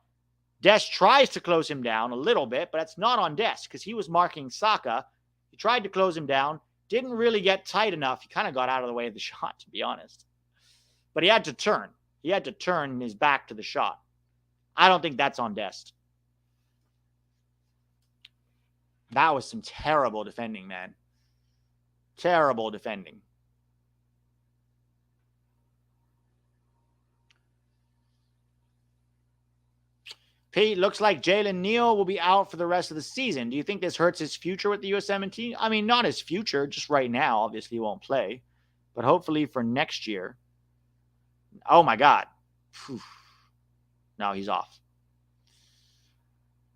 Dest tries to close him down a little bit, but it's not on Dest because he was marking Saka. He tried to close him down, didn't really get tight enough. He kind of got out of the way of the shot, to be honest. But he had to turn. He had to turn his back to the shot. I don't think that's on Dest. That was some terrible defending, man. Terrible defending. Pete, looks like Jalen Neal will be out for the rest of the season. Do you think this hurts his future with the USMNT? I mean, not his future, just right now. Obviously, he won't play. But hopefully for next year. Oh, my God. Whew. No, he's off.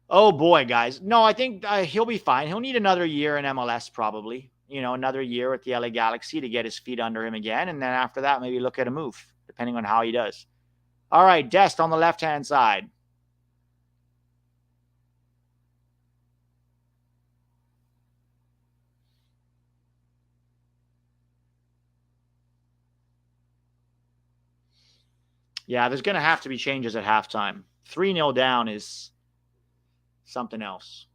Oh, boy, guys. No, I think he'll be fine. He'll need another year in MLS probably. Another year with the LA Galaxy to get his feet under him again. And then after that, maybe look at a move, depending on how he does. All right, Dest on the left-hand side. Yeah, there's going to have to be changes at halftime. 3-0 down is something else.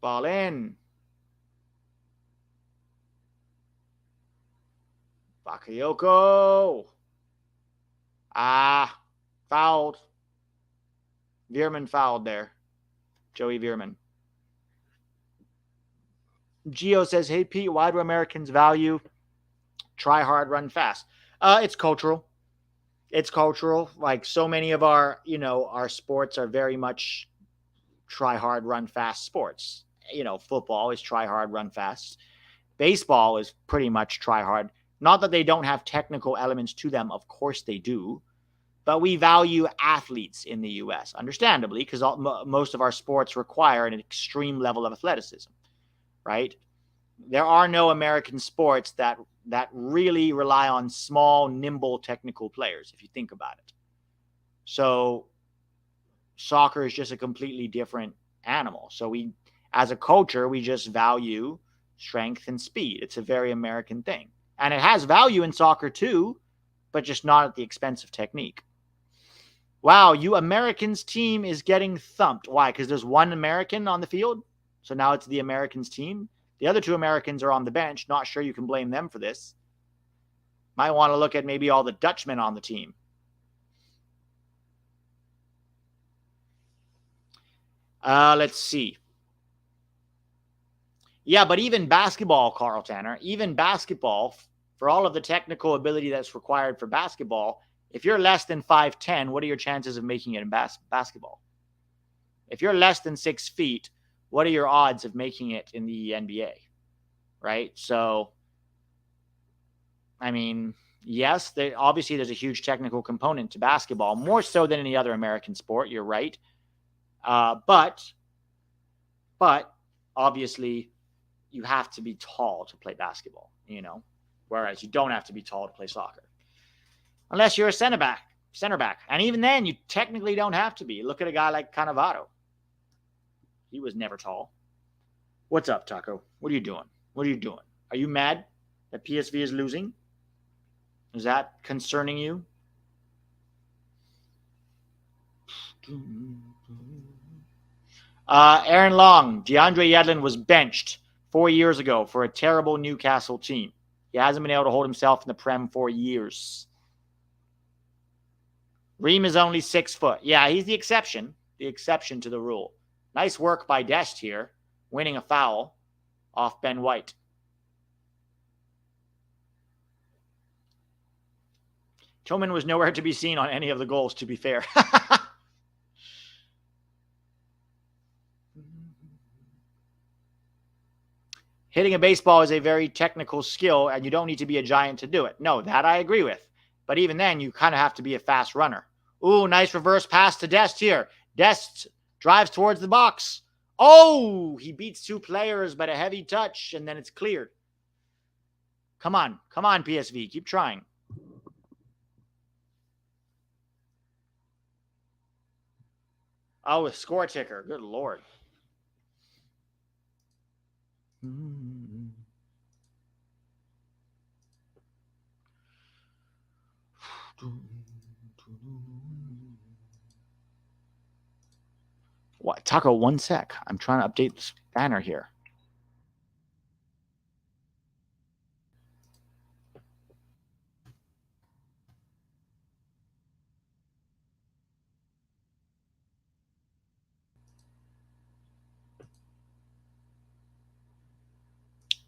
Ball in. Bakayoko. Fouled. Veerman fouled there. Joey Veerman. Gio says, hey, Pete, why do Americans value try hard, run fast? It's cultural. It's cultural. Like so many of our sports are very much try hard, run fast sports. Football is try hard, run fast. Baseball is pretty much try hard. Not that they don't have technical elements to them. Of course they do. But we value athletes in the U.S., understandably, because most of our sports require an extreme level of athleticism, right? There are no American sports that really rely on small, nimble, technical players, if you think about it. So soccer is just a completely different animal. So we, as a culture, we just value strength and speed. It's a very American thing. And it has value in soccer too, but just not at the expense of technique. Wow, you Americans team is getting thumped. Why? Because there's one American on the field? So now it's the Americans team. The other two Americans are on the bench. Not sure you can blame them for this. Might want to look at maybe all the Dutchmen on the team. Let's see. Yeah, but even basketball, Carl Tanner, even basketball, for all of the technical ability that's required for basketball, if you're less than 5'10", what are your chances of making it in basketball? If you're less than 6 feet, what are your odds of making it in the NBA? Right? So, I mean, yes, obviously there's a huge technical component to basketball, more so than any other American sport. You're right. But obviously you have to be tall to play basketball, whereas you don't have to be tall to play soccer. Unless you're a center back. And even then, you technically don't have to be. Look at a guy like Cannavaro. He was never tall. What's up, Taco? What are you doing? Are you mad that PSV is losing? Is that concerning you? Aaron Long, DeAndre Yedlin was benched 4 years ago for a terrible Newcastle team. He hasn't been able to hold himself in the Prem for years. Ream is only 6 foot. Yeah, he's the exception to the rule. Nice work by Dest here, winning a foul off Ben White. Tillman was nowhere to be seen on any of the goals, to be fair. Hitting a baseball is a very technical skill, and you don't need to be a giant to do it. No, that I agree with. But even then, you kind of have to be a fast runner. Ooh, nice reverse pass to Dest here. Dest drives towards the box. Oh, he beats 2 players, but a heavy touch, and then it's cleared. Come on, PSV. Keep trying. Oh, a score ticker. Good Lord. What? Taco, 1 sec. I'm trying to update this banner here.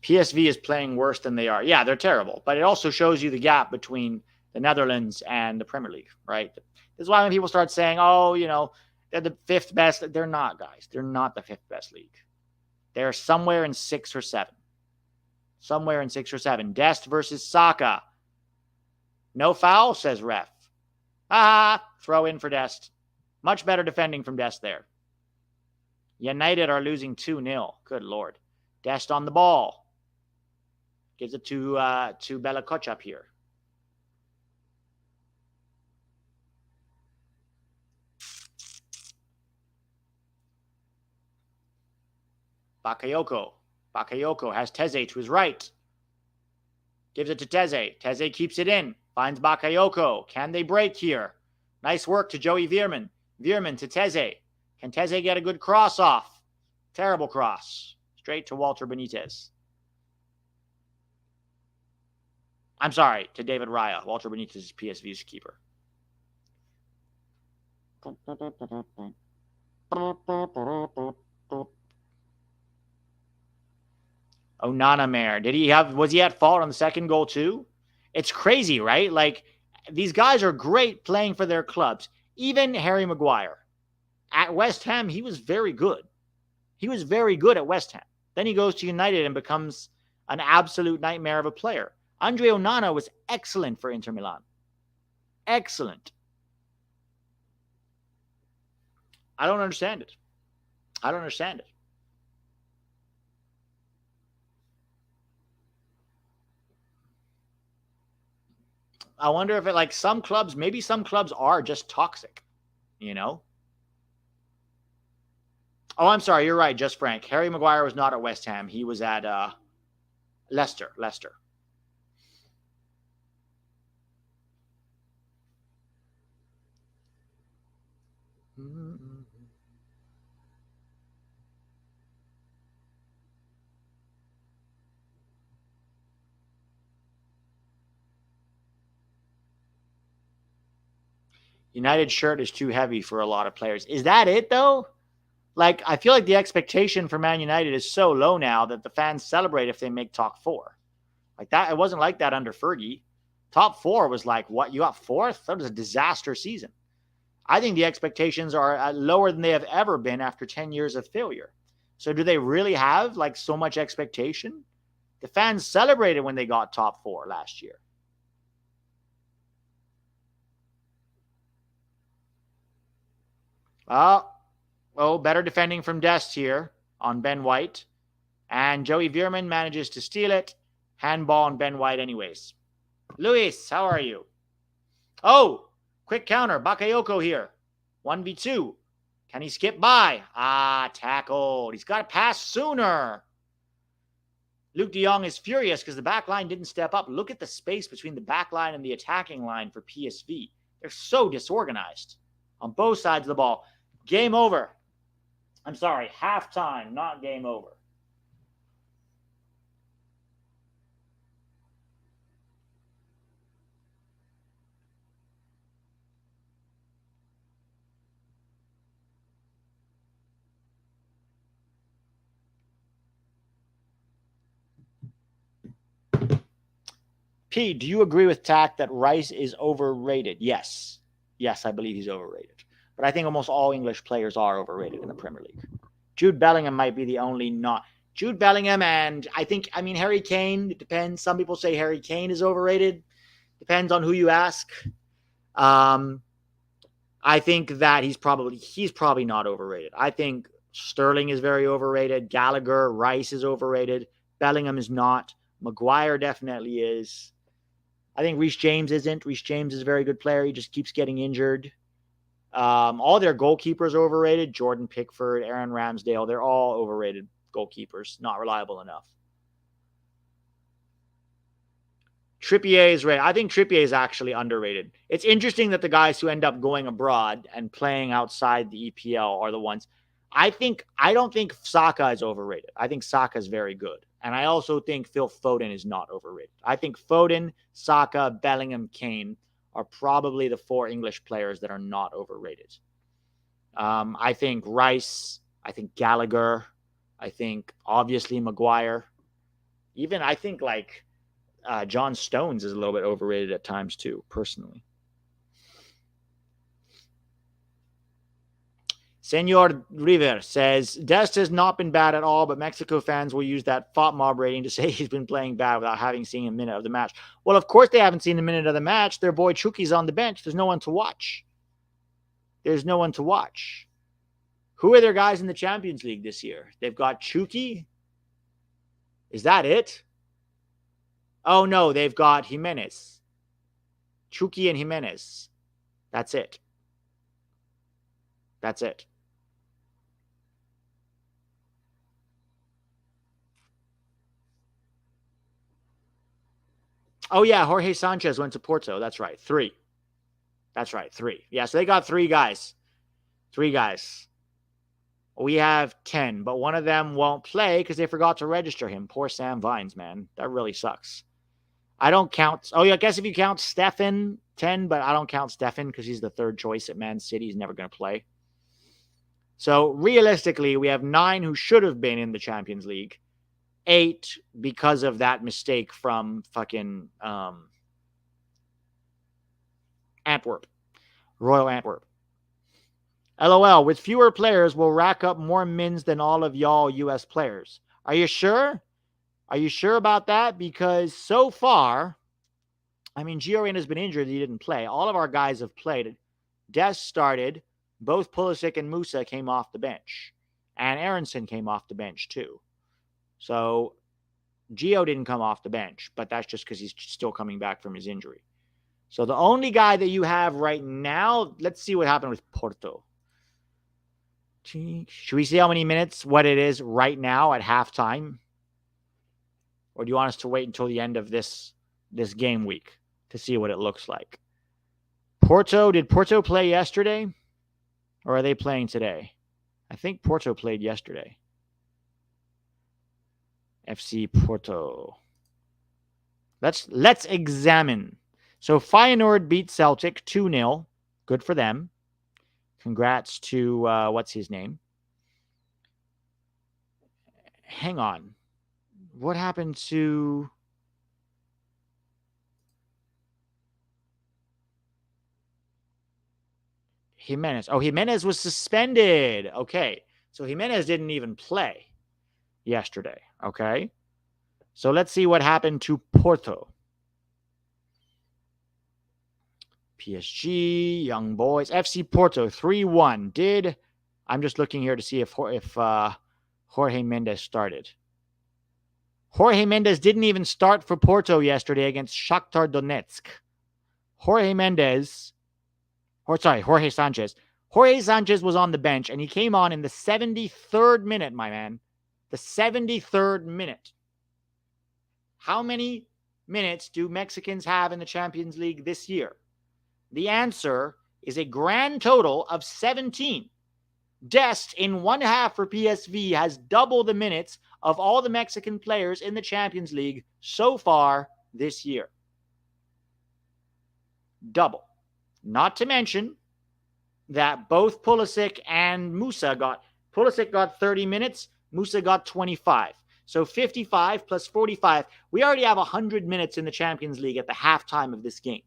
PSV is playing worse than they are. Yeah, they're terrible. But it also shows you the gap between the Netherlands and the Premier League, right? This is why when people start saying, oh, they're the fifth best, they're not, guys. They're not the fifth best league. They're somewhere in 6 or 7. Somewhere in 6 or 7. Dest versus Saka. No foul, says ref. Throw in for Dest. Much better defending from Dest there. United are losing 2-0. Good Lord. Dest on the ball. Gives it to Bella Koch up here. Bakayoko. Bakayoko has Teze to his right. Gives it to Teze. Teze keeps it in. Finds Bakayoko. Can they break here? Nice work to Joey Veerman. Veerman to Teze. Can Teze get a good cross off? Terrible cross. Straight to Walter Benitez. I'm sorry, to David Raya. Walter Benitez is PSV's keeper. Onana Mare. Was he at fault on the second goal too? It's crazy, right? Like, these guys are great playing for their clubs. Even Harry Maguire. At West Ham, he was very good. He was very good at West Ham. Then he goes to United and becomes an absolute nightmare of a player. Andre Onana was excellent for Inter Milan. Excellent. I don't understand it. I don't understand it. I wonder if like some clubs, maybe some clubs are just toxic, Oh, I'm sorry. You're right. Just Frank. Harry Maguire was not at West Ham. He was at Leicester. United shirt is too heavy for a lot of players. Is that it, though? Like, I feel like the expectation for Man United is so low now that the fans celebrate if they make top 4. Like that, it wasn't like that under Fergie. Top 4 was like, what, you got 4th? That was a disaster season. I think the expectations are lower than they have ever been after 10 years of failure. So do they really have like so much expectation? The fans celebrated when they got top 4 last year. Better defending from Dest here on Ben White. And Joey Veerman manages to steal it. Handball on Ben White anyways. Luis, how are you? Oh, quick counter. Bakayoko here. 1v2. Can he skip by? Tackled. He's got to pass sooner. Luke de Jong is furious because the back line didn't step up. Look at the space between the back line and the attacking line for PSV. They're so disorganized on both sides of the ball. Game over. I'm sorry, halftime, not game over. P, do you agree with Tack that Rice is overrated? Yes. Yes, I believe he's overrated. But I think almost all English players are overrated in the Premier League. Jude Bellingham might be the only not. Jude Bellingham and Harry Kane, it depends. Some people say Harry Kane is overrated. Depends on who you ask. I think that he's probably not overrated. I think Sterling is very overrated. Gallagher, Rice is overrated. Bellingham is not. Maguire definitely is. I think Reece James isn't. Reece James is a very good player. He just keeps getting injured. All their goalkeepers are overrated. Jordan Pickford, Aaron Ramsdale, they're all overrated goalkeepers. Not reliable enough. Trippier is rated. I think Trippier is actually underrated. It's interesting that the guys who end up going abroad and playing outside the EPL are the ones. I don't think Saka is overrated. I think Saka is very good. And I also think Phil Foden is not overrated. I think Foden, Saka, Bellingham, Kane are probably the 4 English players that are not overrated. I think Rice, I think Gallagher, I think obviously Maguire. Even I think like John Stones is a little bit overrated at times too, personally. Senor River says, Dest has not been bad at all, but Mexico fans will use that FOP mob rating to say he's been playing bad without having seen a minute of the match. Well, of course they haven't seen a minute of the match. Their boy Chucky's on the bench. There's no one to watch. There's no one to watch. Who are their guys in the Champions League this year? They've got Chucky. Is that it? Oh, no, they've got Jimenez. Chucky and Jimenez. That's it. That's it. Oh, yeah, Jorge Sanchez went to Porto. That's right, 3. That's right, 3. Yeah, so they got 3 guys. 3 guys. We have 10, but one of them won't play because they forgot to register him. Poor Sam Vines, man. That really sucks. I don't count. Oh, yeah, I guess if you count Stefan, 10, but I don't count Stefan because he's the 3rd choice at Man City. He's never going to play. So realistically, we have 9 who should have been in the Champions League. 8 because of that mistake from fucking Antwerp. Royal Antwerp. LOL, with fewer players, we'll rack up more mins than all of y'all U.S. players. Are you sure? Are you sure about that? Because so far, I mean, Gio Reyna's been injured. He didn't play. All of our guys have played. Dest started. Both Pulisic and Musa came off the bench. And Aronson came off the bench too. So Gio didn't come off the bench, but that's just because he's still coming back from his injury. So the only guy that you have right now, let's see what happened with Porto. Should we see how many minutes, what it is right now at halftime? Or do you want us to wait until the end of this game week to see what it looks like? Porto, did Porto play yesterday? Or are they playing today? I think Porto played yesterday. FC Porto. Let's examine. So Feyenoord beat Celtic 2-0. Good for them. Congrats to, what's his name? Hang on. What happened to... Jimenez. Oh, Jimenez was suspended. Okay. So Jimenez didn't even play yesterday. Okay. So let's see what happened to Porto. PSG, Young Boys, FC Porto 3-1. I'm just looking here to see if Jorge Mendes started. Jorge Mendes didn't even start for Porto yesterday against Shakhtar Donetsk. Jorge Sanchez. Jorge Sanchez was on the bench, and he came on in the 73rd minute, my man. The 73rd minute. How many minutes do Mexicans have in the Champions League this year? The answer is a grand total of 17. Dest, in one half for PSV, has double the minutes of all the Mexican players in the Champions League so far this year. Double. Not to mention that both Pulisic and Musa Pulisic got 30 minutes, Musa got 25. So 55 plus 45. We already have 100 minutes in the Champions League at the halftime of this game.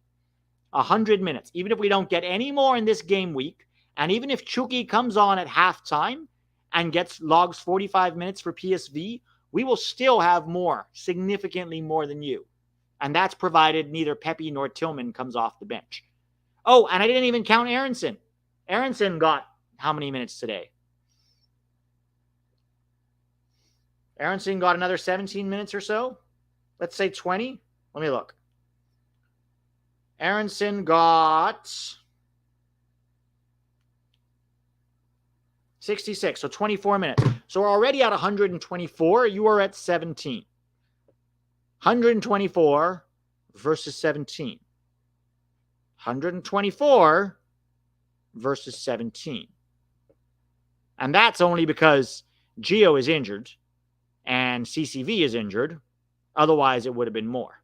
100 minutes. Even if we don't get any more in this game week, and even if Chucky comes on at halftime and logs 45 minutes for PSV, we will still have more, significantly more than you. And that's provided neither Pepi nor Tillman comes off the bench. Oh, and I didn't even count Aronson. Aronson got how many minutes today? Aronson got another 17 minutes or so. Let's say 20. Let me look. Aronson got 66, so 24 minutes. So we're already at 124. You are at 17. 124 versus 17. 124 versus 17. And that's only because Gio is injured and CCV is injured. Otherwise, it would have been more.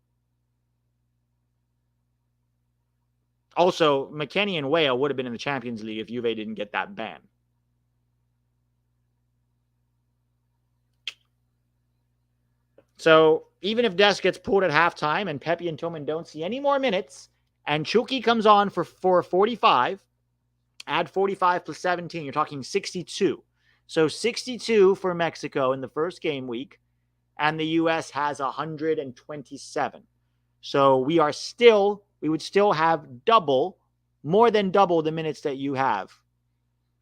Also, McKennie and Weah would have been in the Champions League if Juve didn't get that ban. So even if Dest gets pulled at halftime and Pepi and Tillman don't see any more minutes, and Chucky comes on for 45, add 45 plus 17, you're talking 62. So 62 for Mexico in the first game week, and the U.S. has 127. So we would still have more than double the minutes that you have.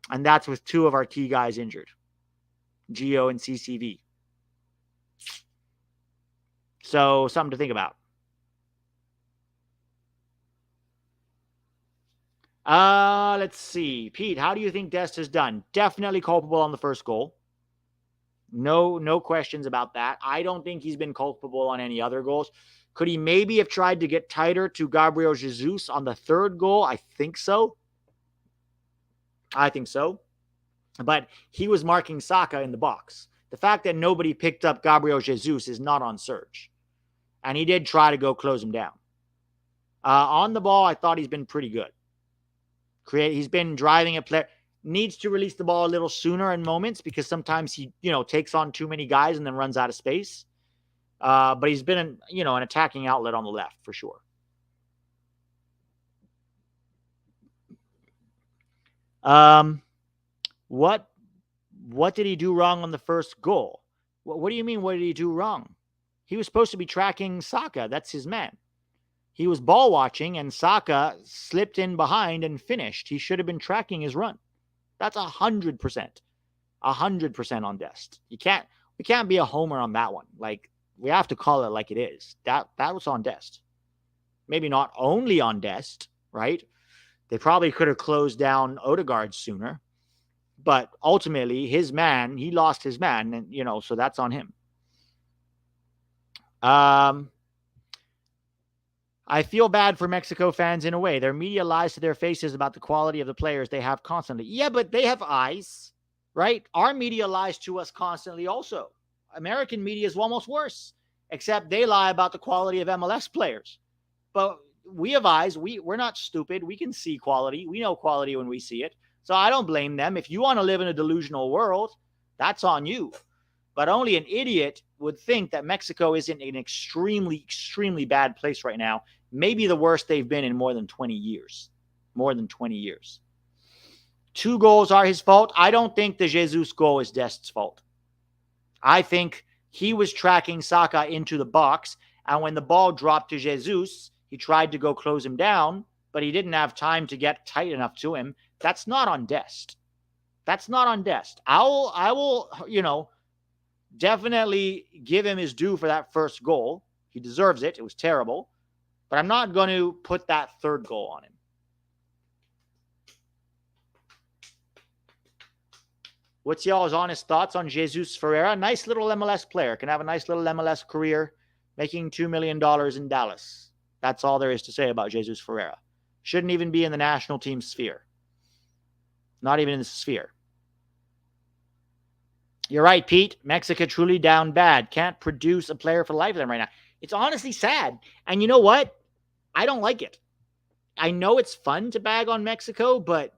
And that's with two of our key guys injured, Gio and CCV. So something to think about. Let's see. Pete, how do you think Dest has done? Definitely culpable on the first goal. No questions about that. I don't think he's been culpable on any other goals. Could he maybe have tried to get tighter to Gabriel Jesus on the third goal? I think so. But he was marking Saka in the box. The fact that nobody picked up Gabriel Jesus is not on Serge. And he did try to go close him down. On the ball, I thought he's been pretty good. He's been driving a player. Needs to release the ball a little sooner in moments because sometimes he, takes on too many guys and then runs out of space. But he's been, an attacking outlet on the left for sure. What did he do wrong on the first goal? What do you mean, what did he do wrong? He was supposed to be tracking Saka. That's his man. He was ball watching, and Saka slipped in behind and finished. He should have been tracking his run. That's 100%. 100% on Dest. We can't be a homer on that one. Like, we have to call it like it is. That was on Dest. Maybe not only on Dest, right? They probably could have closed down Odegaard sooner. But ultimately, he lost his man, and, so that's on him. I feel bad for Mexico fans in a way. Their media lies to their faces about the quality of the players they have constantly. Yeah, but they have eyes, right? Our media lies to us constantly also. American media is almost worse, except they lie about the quality of MLS players. But we have eyes. We're not stupid. We can see quality. We know quality when we see it. So I don't blame them. If you want to live in a delusional world, that's on you. But only an idiot would think that Mexico isn't an extremely, extremely bad place right now. Maybe the worst they've been in more than 20 years. More than 20 years. 2 goals are his fault. I don't think the Jesus goal is Dest's fault. I think he was tracking Saka into the box, and when the ball dropped to Jesus, he tried to go close him down, but he didn't have time to get tight enough to him. That's not on Dest. That's not on Dest. I will, definitely give him his due for that first goal. He deserves it. It was terrible. But I'm not going to put that third goal on him. What's y'all's honest thoughts on Jesus Ferreira? Nice little MLS player. Can have a nice little MLS career, making $2 million in Dallas. That's all there is to say about Jesus Ferreira. Shouldn't even be in the national team sphere. Not even in the sphere. You're right, Pete. Mexico truly down bad. Can't produce a player for the life of them right now. It's honestly sad. And you know what? I don't like it. I know it's fun to bag on Mexico, but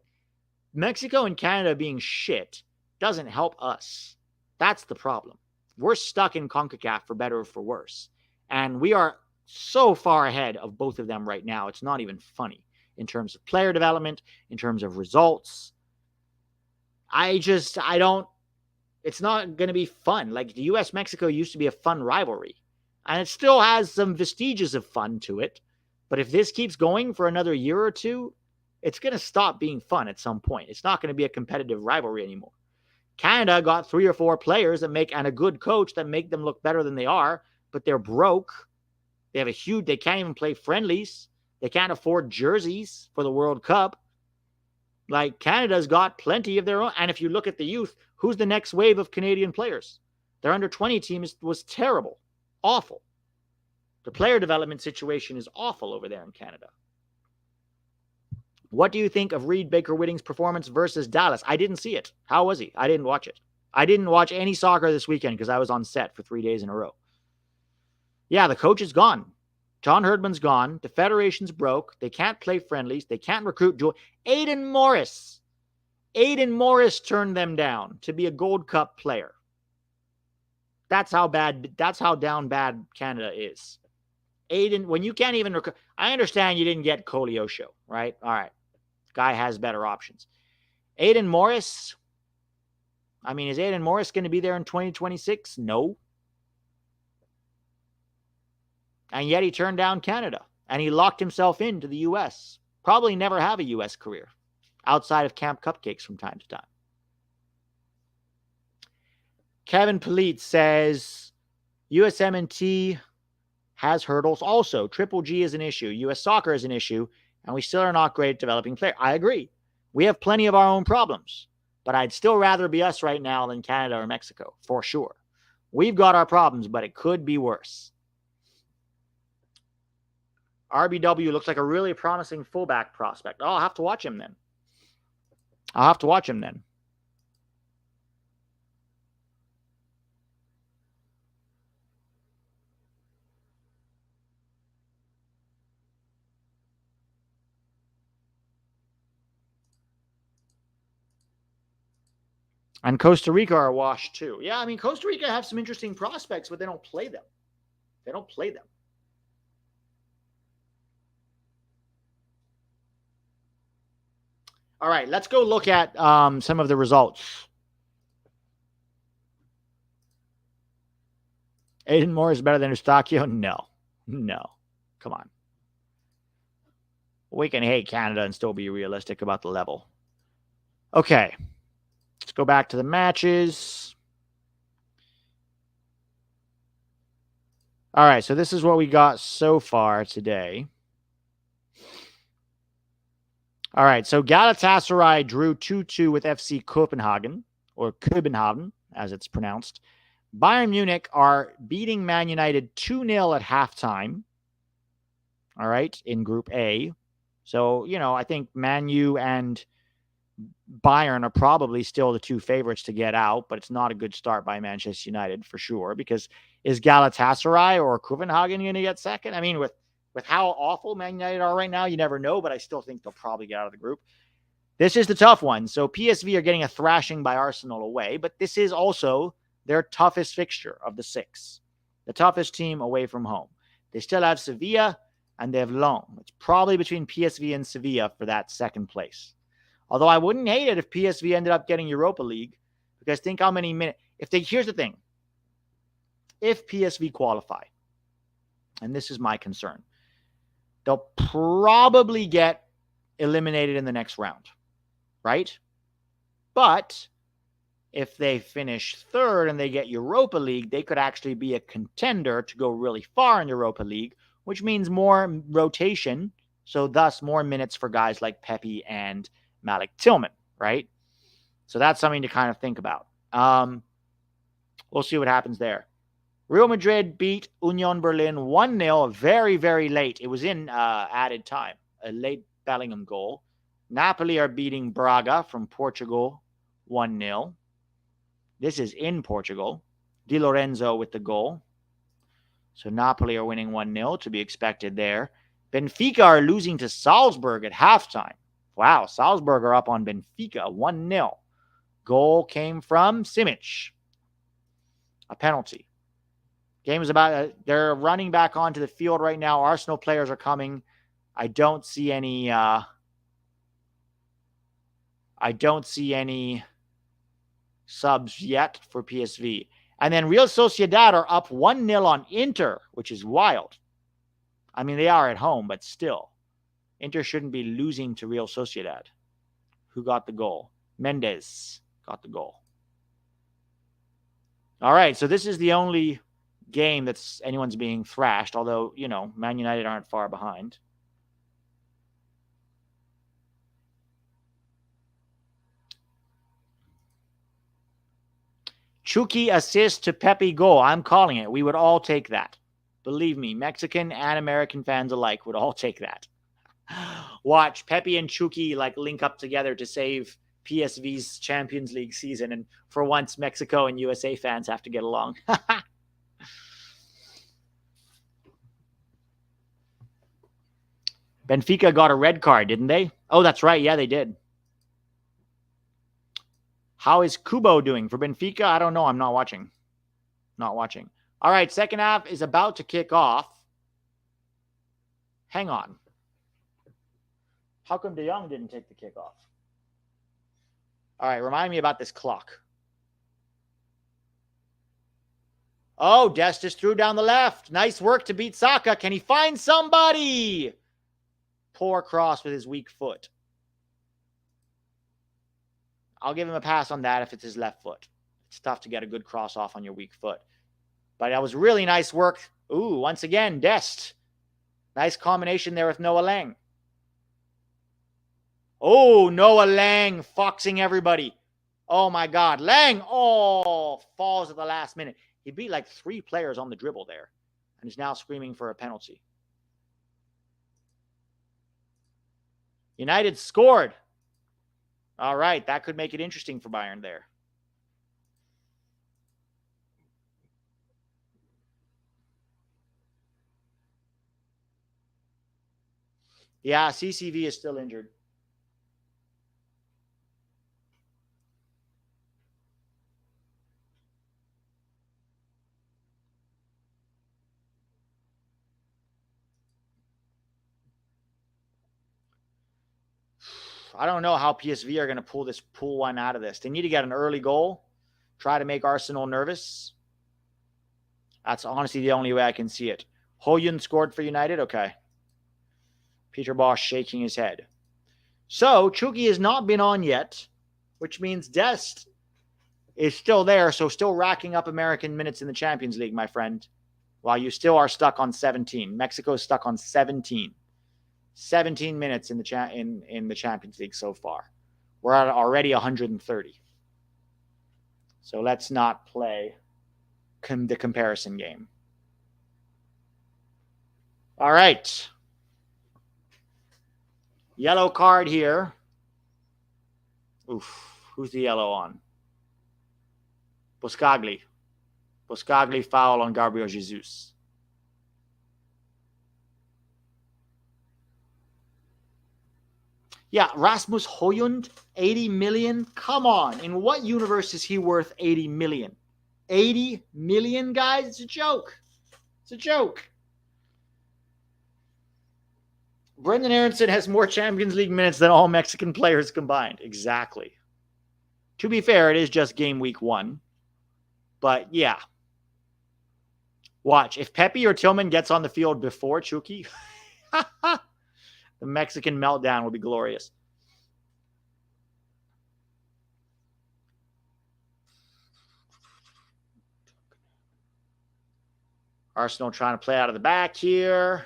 Mexico and Canada being shit doesn't help us. That's the problem. We're stuck in CONCACAF for better or for worse. And we are so far ahead of both of them right now. It's not even funny in terms of player development, in terms of results. It's not going to be fun. Like, the U.S.-Mexico used to be a fun rivalry. And it still has some vestiges of fun to it. But if this keeps going for another year or two, it's going to stop being fun at some point. It's not going to be a competitive rivalry anymore. Canada got 3 or 4 players and a good coach that make them look better than they are, but they're broke. They can't even play friendlies. They can't afford jerseys for the World Cup. Like, Canada's got plenty of their own. And if you look at the youth, who's the next wave of Canadian players? Their under-20 team was terrible. Awful. The player development situation is awful over there in Canada. What do you think of Reed Baker-Whitting's performance versus Dallas? I didn't see it. How was he? I didn't watch it. I didn't watch any soccer this weekend because I was on set for 3 days in a row. Yeah, the coach is gone. John Herdman's gone. The federation's broke. They can't play friendlies. They can't recruit. Aiden Morris turned them down to be a Gold Cup player. That's how down bad Canada is. Aiden, when you can't even I understand you didn't get Koleosho, right? All right. Guy has better options. Aiden Morris. I mean, is Aiden Morris going to be there in 2026? No. And yet he turned down Canada. And he locked himself into the U.S. Probably never have a U.S. career outside of Camp Cupcakes from time to time. Kevin Polite says USMNT has hurdles also. Triple G is an issue. U.S. soccer is an issue. And we still are not great at developing players. I agree. We have plenty of our own problems. But I'd still rather be us right now than Canada or Mexico, for sure. We've got our problems, but it could be worse. RBW looks like a really promising fullback prospect. Oh, I'll have to watch him then. And Costa Rica are washed too. Yeah, I mean, Costa Rica have some interesting prospects, but they don't play them. All right, let's go look at some of the results. Aiden Moore is better than Eustachio? No. Come on. We can hate Canada and still be realistic about the level. Okay. Let's go back to the matches. All right, so this is what we got so far today. All right, so Galatasaray drew 2-2 with FC Copenhagen, or Copenhagen, as it's pronounced. Bayern Munich are beating Man United 2-0 at halftime, all right, in Group A. So, I think Man U and Bayern are probably still the two favorites to get out, but it's not a good start by Manchester United for sure, because is Galatasaray or Copenhagen going to get second? I mean, with how awful Man United are right now, you never know, but I still think they'll probably get out of the group. This is the tough one. So PSV are getting a thrashing by Arsenal away, but this is also their toughest fixture of the 6. The toughest team away from home. They still have Sevilla and they have Lyon. It's probably between PSV and Sevilla for that second place. Although I wouldn't hate it if PSV ended up getting Europa League, because think how many minutes. Here's the thing. If PSV qualify, and this is my concern, they'll probably get eliminated in the next round, right? But if they finish third and they get Europa League, they could actually be a contender to go really far in Europa League, which means more rotation, so thus more minutes for guys like Pepi and Malik Tillman, right? So that's something to kind of think about. We'll see what happens there. Real Madrid beat Union Berlin 1-0 very, very late. It was in added time, a late Bellingham goal. Napoli are beating Braga from Portugal 1-0. This is in Portugal. Di Lorenzo with the goal. So Napoli are winning 1-0, to be expected there. Benfica are losing to Salzburg at halftime. Wow, Salzburg are up on Benfica 1-0. Goal came from Simic. A penalty. Game is about, they're running back onto the field right now. Arsenal players are coming. I don't see any subs yet for PSV. And then Real Sociedad are up 1-0 on Inter, which is wild. I mean, they are at home, but still. Inter shouldn't be losing to Real Sociedad. Who got the goal? Mendes got the goal. All right, so this is the only game that's anyone's being thrashed, although, Man United aren't far behind. Chucky assist to Pepi goal. I'm calling it. We would all take that. Believe me, Mexican and American fans alike would all take that. Watch Pepi and Chucky link up together to save PSV's Champions League season, and for once Mexico and USA fans have to get along. Benfica got a red card, didn't they? Oh, that's right. Yeah, they did. How is Kubo doing for Benfica? I don't know. I'm not watching. Not watching. All right, second half is about to kick off. Hang on. How come De Jong didn't take the kickoff? All right, remind me about this clock. Oh, Dest just threw down the left. Nice work to beat Saka. Can he find somebody? Poor cross with his weak foot. I'll give him a pass on that if it's his left foot. It's tough to get a good cross off on your weak foot. But that was really nice work. Ooh, once again, Dest. Nice combination there with Noah Lang. Oh, Noah Lang foxing everybody. Oh, my God. Lang, falls at the last minute. He beat like 3 players on the dribble there and is now screaming for a penalty. United scored. All right, that could make it interesting for Bayern there. Yeah, CCV is still injured. I don't know how PSV are going to pull one out of this. They need to get an early goal, try to make Arsenal nervous. That's honestly the only way I can see it. Højlund scored for United? Okay. Peter Bosz shaking his head. So, Chucky has not been on yet, which means Dest is still there, so still racking up American minutes in the Champions League, my friend, while you still are stuck on 17. Mexico is stuck on 17. 17 minutes in the Champions League so far. We're at already 130. So let's not play the comparison game. All right. Yellow card here. Oof. Who's the yellow on? Boscagli. Boscagli foul on Gabriel Jesus. Yeah, Rasmus Højlund, 80 million. Come on. In what universe is he worth 80 million? 80 million, guys? It's a joke. It's a joke. Brendan Aronson has more Champions League minutes than all Mexican players combined. Exactly. To be fair, it is just game week 1. But, yeah. Watch. If Pepi or Tillman gets on the field before Chucky, the Mexican meltdown will be glorious. Arsenal trying to play out of the back here.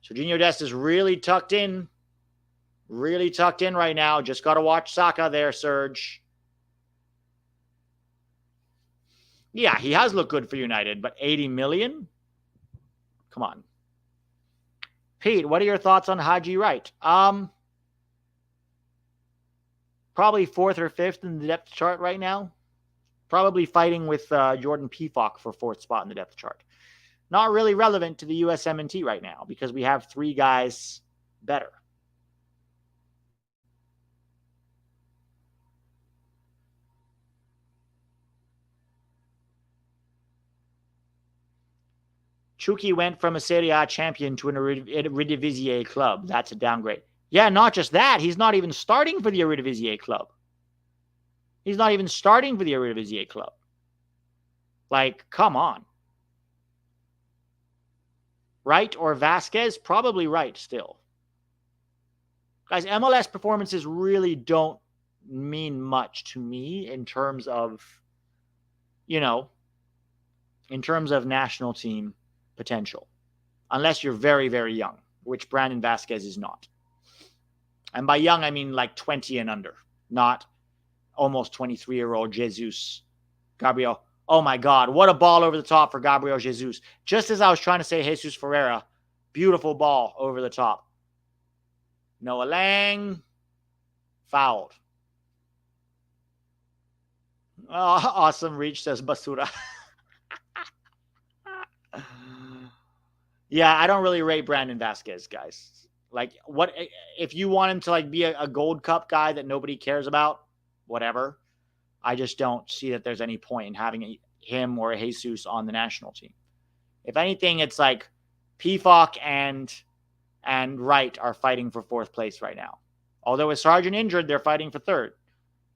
Sergino Dest is really tucked in. Really tucked in right now. Just got to watch Saka there, Serge. Yeah, he has looked good for United, but 80 million? Come on. Pete, what are your thoughts on Haji Wright? Probably 4th or 5th in the depth chart right now. Probably fighting with Jordan Pefok for 4th spot in the depth chart. Not really relevant to the USMNT right now because we have 3 guys better. Chucky went from a Serie A champion to an Eredivisie club. That's a downgrade. Yeah, not just that. He's not even starting for the Eredivisie club. He's not even starting for the Eredivisie club. Like, come on. Wright or Vasquez? Probably Wright still. Guys, MLS performances really don't mean much to me in terms of, in terms of national team potential. Unless you're very, very young, which Brandon Vasquez is not. And by young, I mean like 20 and under, not almost 23-year-old Jesus. Gabriel. Oh, my God. What a ball over the top for Gabriel Jesus. Just as I was trying to say Jesus Ferreira. Beautiful ball over the top. Noah Lang. Fouled. Oh, awesome reach, says Basura. Yeah, I don't really rate Brandon Vasquez, guys. Like, what if you want him to like be a Gold Cup guy that nobody cares about? whatever. I just don't see that there's any point in having him or Jesus on the national team. If anything, it's like Pifok and Wright are fighting for 4th place right now. Although with Sargent injured, they're fighting for 3rd.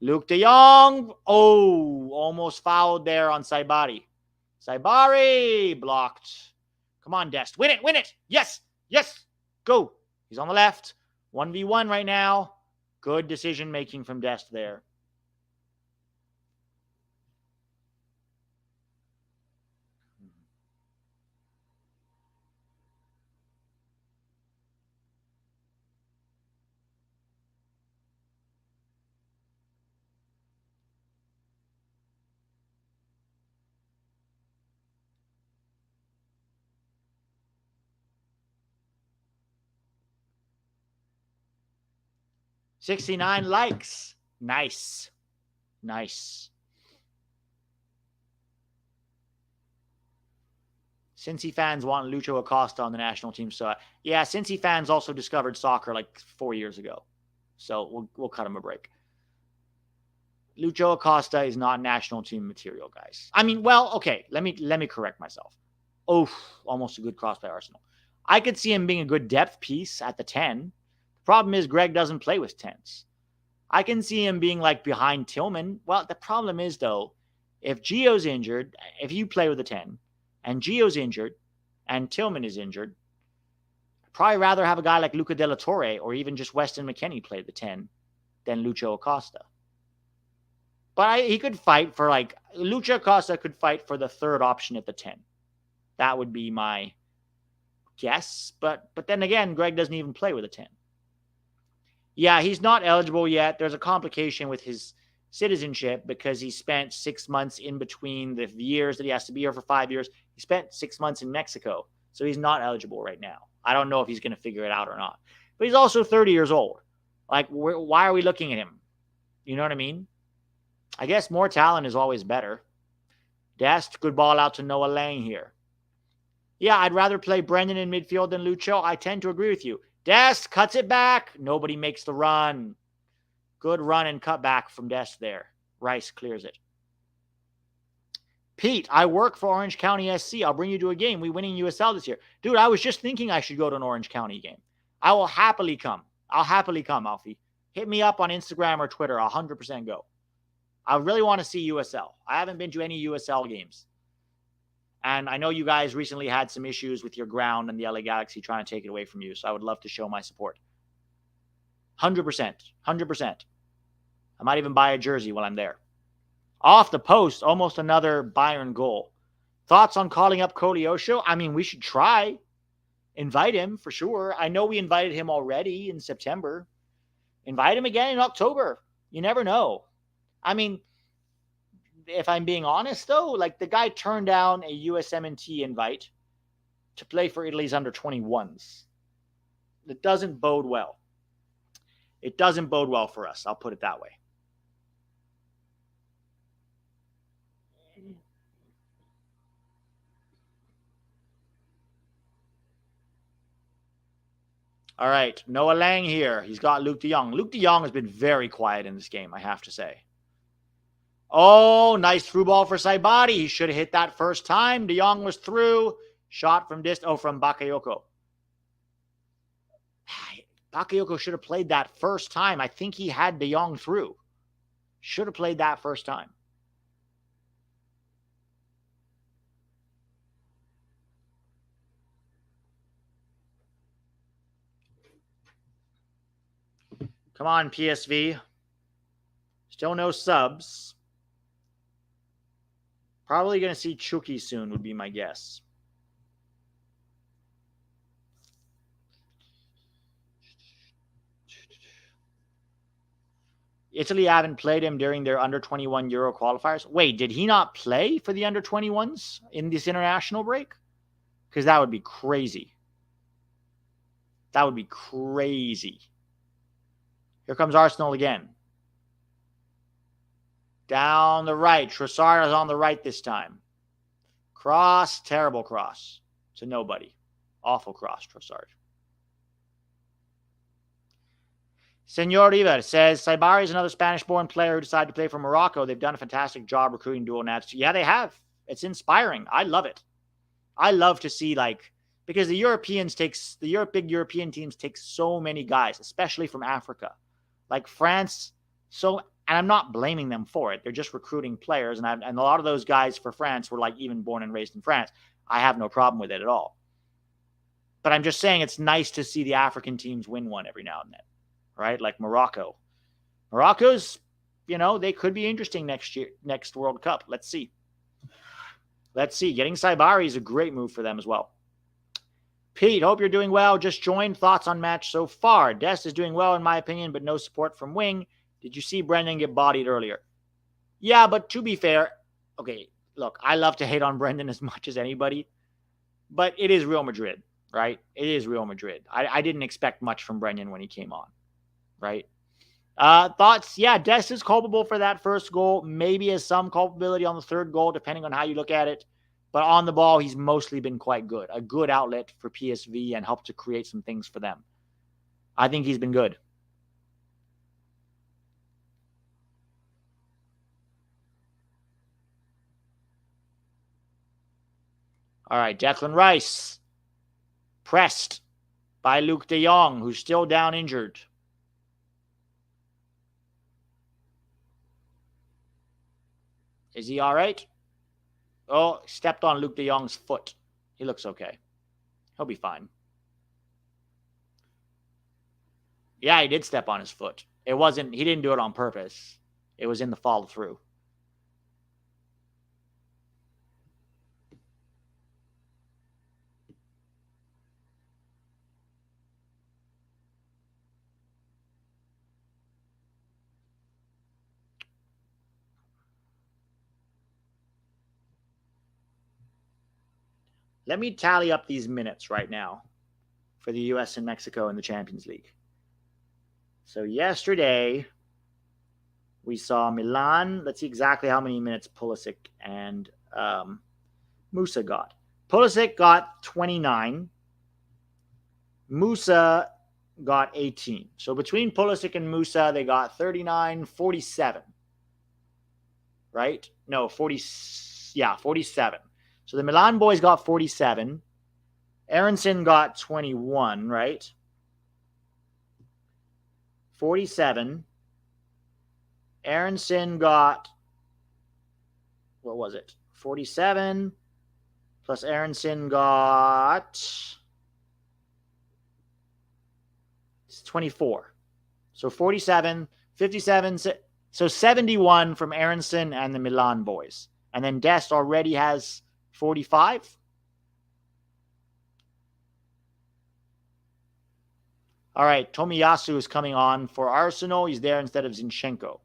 Luke de Jong, almost fouled there on Saibari. Saibari blocked. Come on, Dest. Win it. Yes, go. He's on the left. 1v1 right now. Good decision making from Dest there. $69 likes. Nice. Cincy fans want Lucho Acosta on the national team. So, yeah, Cincy fans also discovered soccer like 4 years ago. So we'll cut him a break. Lucho Acosta is not national team material, guys. I mean, well, okay, let me correct myself. Almost a good cross by Arsenal. I could see him being a good depth piece at the 10. The problem is Greg doesn't play with 10s. I can see him being like behind Tillman. Well, the problem is, though, if Gio's injured, if you play with a 10, and Gio's injured, and Tillman is injured, I'd probably rather have a guy like Luca De La Torre or even just Weston McKennie play the 10 than Lucho Acosta. But he could fight for Lucho Acosta could fight for the 3rd option at the 10. That would be my guess. But then again, Greg doesn't even play with a 10. Yeah, he's not eligible yet. There's a complication with his citizenship because he spent 6 months in between the years that he has to be here for 5 years. He spent 6 months in Mexico, so he's not eligible right now. I don't know if he's going to figure it out or not. But he's also 30 years old. Why are we looking at him? You know what I mean? I guess more talent is always better. Dest, good ball out to Noah Lang here. Yeah, I'd rather play Brendan in midfield than Lucho. I tend to agree with you. Dest cuts it back. Nobody makes the run. Good run and cut back from Dest there. Rice clears it. Pete, I work for Orange County SC. I'll bring you to a game. We winning USL this year. Dude, I was just thinking I should go to an Orange County game. I will happily come. I'll happily come, Alfie. Hit me up on Instagram or Twitter. I'll 100% go. I really want to see USL. I haven't been to any USL games. And I know you guys recently had some issues with your ground and the LA Galaxy trying to take it away from you. So I would love to show my support. 100%. 100%. I might even buy a jersey while I'm there. Off the post, almost another Bayern goal. Thoughts on calling up Koleosho? I mean, we should try. Invite him for sure. I know we invited him already in September. Invite him again in October. You never know. I mean, if I'm being honest, though, the guy turned down a USMNT invite to play for Italy's under-21s. It doesn't bode well. It doesn't bode well for us. I'll put it that way. All right, Noah Lang here. He's got Luke de Jong. Luke de Jong has been very quiet in this game, I have to say. Oh, nice through ball for Saibari. He should have hit that first time. De Jong was through. Shot from from Bakayoko. Bakayoko should have played that first time. I think he had De Jong through. Should have played that first time. Come on, PSV. Still no subs. Probably going to see Chucky soon would be my guess. Italy haven't played him during their under-21 Euro qualifiers. Wait, did he not play for the under-21s in this international break? Because that would be crazy. That would be crazy. Here comes Arsenal again. Down the right. Trossard is on the right this time. Cross. Terrible cross. To nobody. Awful cross, Trossard. Senor River says, Saibari is another Spanish-born player who decided to play for Morocco. They've done a fantastic job recruiting dual nats. Yeah, they have. It's inspiring. I love it. I love to see, because the big European teams take so many guys, especially from Africa. Like France, and I'm not blaming them for it. They're just recruiting players, and a lot of those guys for France were even born and raised in France. I have no problem with it at all. But I'm just saying it's nice to see the African teams win one every now and then. Right? Like Morocco. Morocco's, they could be interesting next World Cup. Let's see. Getting Saibari is a great move for them as well. Pete, hope you're doing well. Just joined. Thoughts on match so far? Dest is doing well in my opinion, but no support from wing. Did you see Brendan get bodied earlier? Yeah, but to be fair, okay, look, I love to hate on Brendan as much as anybody, but it is Real Madrid, right? It is Real Madrid. I didn't expect much from Brendan when he came on. Right? Thoughts? Yeah, Dest is culpable for that first goal. Maybe has some culpability on the third goal, depending on how you look at it. But on the ball, he's mostly been quite good. A good outlet for PSV and helped to create some things for them. I think he's been good. All right, Declan Rice. Pressed by Luke de Jong, who's still down injured. Is he all right? Oh, stepped on Luke de Jong's foot. He looks okay. He'll be fine. Yeah, he did step on his foot. He didn't do it on purpose. It was in the follow through. Let me tally up these minutes right now for the U.S. and Mexico in the Champions League. So yesterday, we saw Milan. Let's see exactly how many minutes Pulisic and Musa got. Pulisic got 29. Musa got 18. So between Pulisic and Musa, they got 39, 47. Right? No, 40. Yeah, 47. So the Milan boys got 47. Aronson got 21, right? 47. Aronson got, what was it? 47 plus Aronson got 24. So 47, 57, so 71 from Aronson and the Milan boys. And then Dest already has 45. All right, Tomiyasu is coming on for Arsenal. He's there instead of Zinchenko.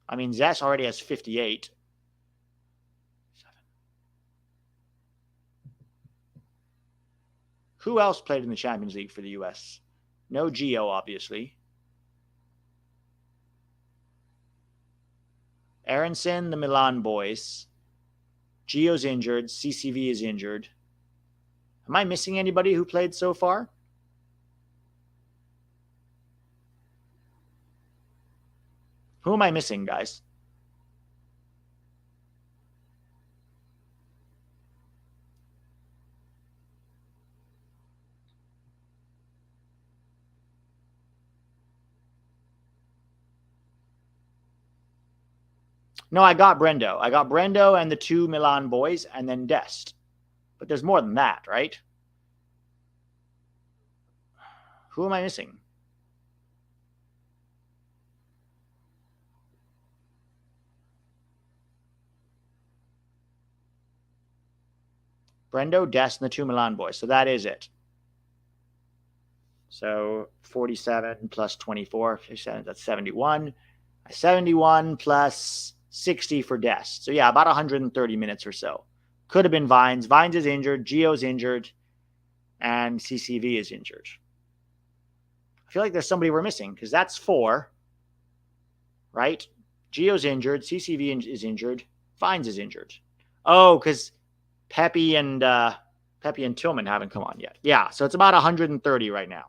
I mean, Zes already has 58. Who else played in the Champions League for the U.S.? No Gio, obviously. Aronson, the Milan boys. Gio's injured. CCV is injured. Am I missing anybody who played so far? Who am I missing, guys? No, I got Brendo. I got Brendo and the two Milan boys and then Dest. But there's more than that, right? Who am I missing? Brendo, Dest, and the two Milan boys. So that is it. So 47 plus 24, that's 71. 71 plus 60 for Dest. So yeah, about 130 minutes or so. Could have been Vines. Vines is injured. Gio's injured. And CCV is injured. I feel like there's somebody we're missing because that's 4. Right? Gio's injured. CCV is injured. Vines is injured. Oh, because Pepi and Tillman haven't come on yet. Yeah, so it's about 130 right now.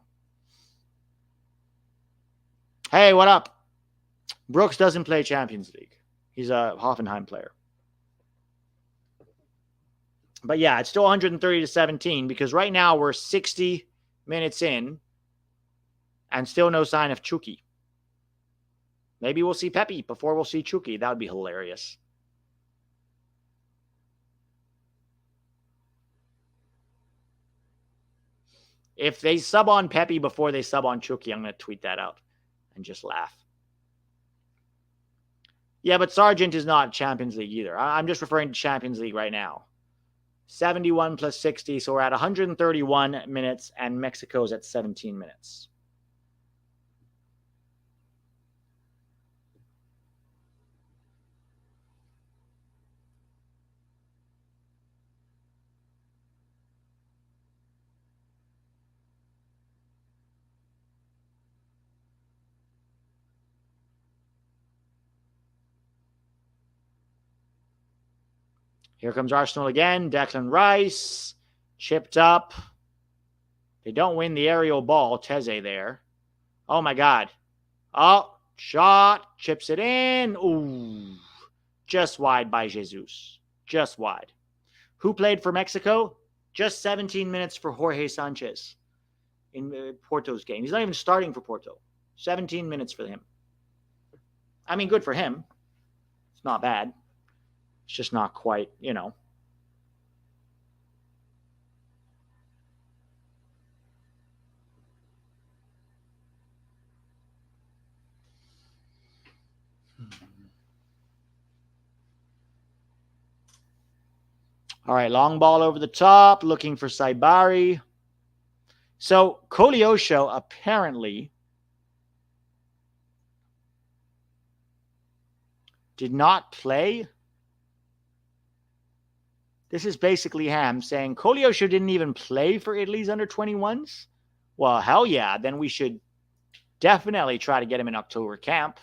Hey, what up? Brooks doesn't play Champions League. He's a Hoffenheim player. But yeah, it's still 130 to 17 because right now we're 60 minutes in and still no sign of Chucky. Maybe we'll see Pepi before we'll see Chucky. That would be hilarious. If they sub on Pepi before they sub on Chucky, I'm going to tweet that out and just laugh. Yeah, but Sargent is not Champions League either. I'm just referring to Champions League right now. 71 plus 60, so we're at 131 minutes, and Mexico's at 17 minutes. Here comes Arsenal again. Declan Rice, chipped up. They don't win the aerial ball. Teze there. Oh, my God. Oh, shot. Chips it in. Ooh. Just wide by Jesus. Just wide. Who played for Mexico? Just 17 minutes for Jorge Sanchez in Porto's game. He's not even starting for Porto. 17 minutes for him. I mean, good for him. It's not bad. It's just not quite, you know. All right, long ball over the top, looking for Saibari. So Koleosho apparently did not play. This is basically Ham saying Koleosho didn't even play for Italy's under-21s. Well, hell yeah, then we should definitely try to get him in October camp.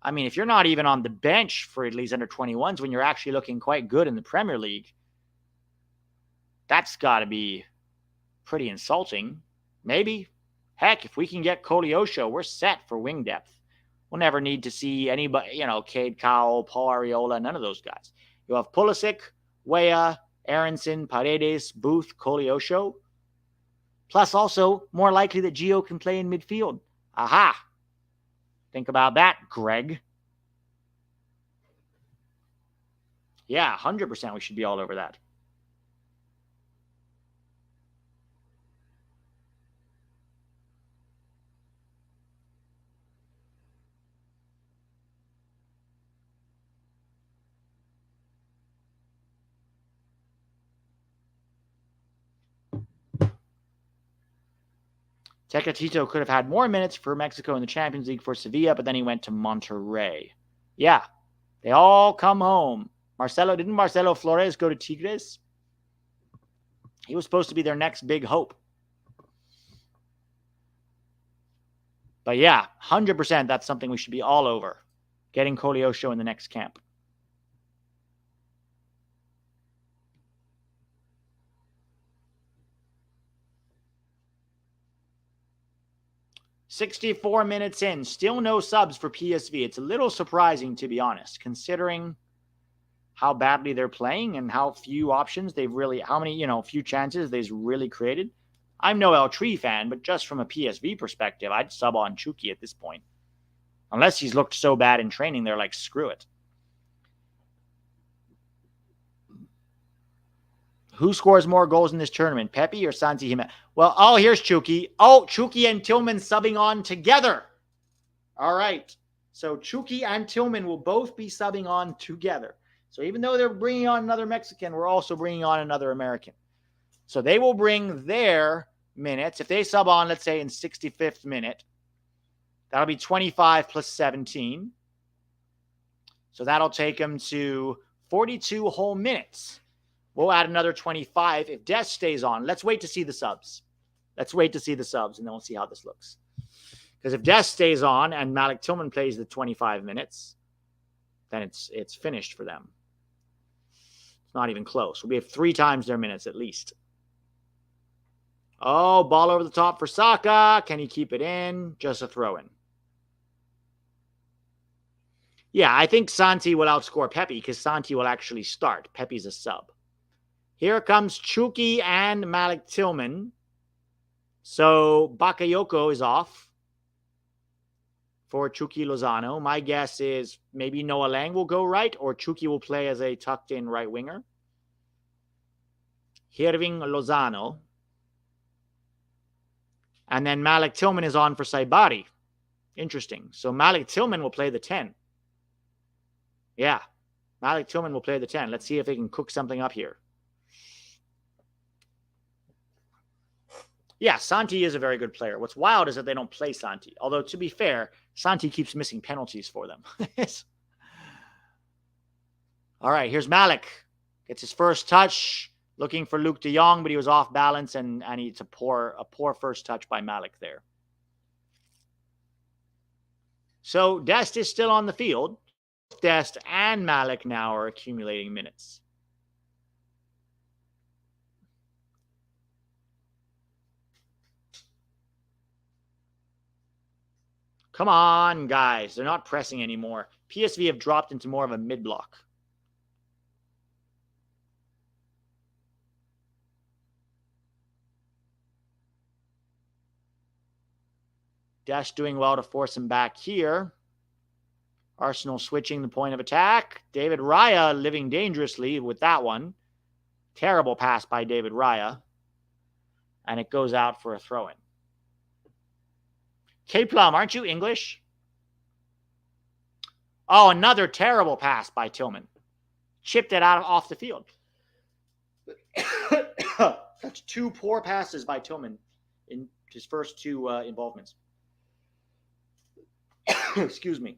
I mean, if you're not even on the bench for Italy's under-21s when you're actually looking quite good in the Premier League, that's got to be pretty insulting. Maybe. Heck, if we can get Koleosho, we're set for wing depth. We'll never need to see anybody, you know, Cade Cowell, Paul Ariola, none of those guys. You'll have Pulisic, Weah, Aronson, Paredes, Booth, Koleosho. Plus also, more likely that Gio can play in midfield. Aha! Think about that, Greg. Yeah, 100% we should be all over that. Tecatito could have had more minutes for Mexico in the Champions League for Sevilla, but then he went to Monterrey. Yeah, they all come home. Didn't Marcelo Flores go to Tigres? He was supposed to be their next big hope. But yeah, 100% that's something we should be all over. Getting Koleosho in the next camp. "64 minutes in, still no subs for PSV. It's a little surprising, to be honest, considering how badly they're playing and how few options they've really, how many, few chances they've really created. I'm no El Tree fan, but just from a PSV perspective, I'd sub on Chucky at this point. Unless he's looked so bad in training, they're like, screw it. Who scores more goals in this tournament, Pepi or Santi Jimenez? Well, here's Chucky. Oh, Chucky and Tillman subbing on together. All right. So Chucky and Tillman will both be subbing on together. So even though they're bringing on another Mexican, we're also bringing on another American. So they will bring their minutes. If they sub on, let's say, in 65th minute, that'll be 25 plus 17. So that'll take them to 42 whole minutes. We'll add another 25 if Dest stays on. Let's wait to see the subs. And then we'll see how this looks. Because if Dest stays on and Malik Tillman plays the 25 minutes, then it's finished for them. It's not even close. We have 3 times their minutes at least. Oh, ball over the top for Saka. Can he keep it in? Just a throw-in. Yeah, I think Santi will outscore Pepi because Santi will actually start. Pepi's a sub. Here comes Chucky and Malik Tillman. So Bakayoko is off for Chucky Lozano. My guess is maybe Noah Lang will go right, or Chucky will play as a tucked-in right winger. Hirving Lozano. And then Malik Tillman is on for Saibari. Interesting. So Malik Tillman will play the 10. Yeah, Malik Tillman will play the 10. Let's see if they can cook something up here. Yeah, Santi is a very good player. What's wild is that they don't play Santi. Although, to be fair, Santi keeps missing penalties for them. All right, here's Malik. Gets his first touch, looking for Luke de Jong, but he was off balance, and it's a poor first touch by Malik there. So Dest is still on the field. Dest and Malik now are accumulating minutes. Come on, guys. They're not pressing anymore. PSV have dropped into more of a mid-block. Dash doing well to force him back here. Arsenal switching the point of attack. David Raya living dangerously with that one. Terrible pass by David Raya. And it goes out for a throw-in. K-Plum, aren't you English? Oh, another terrible pass by Tillman. Chipped it off the field. That's two poor passes by Tillman in his first two involvements. Excuse me.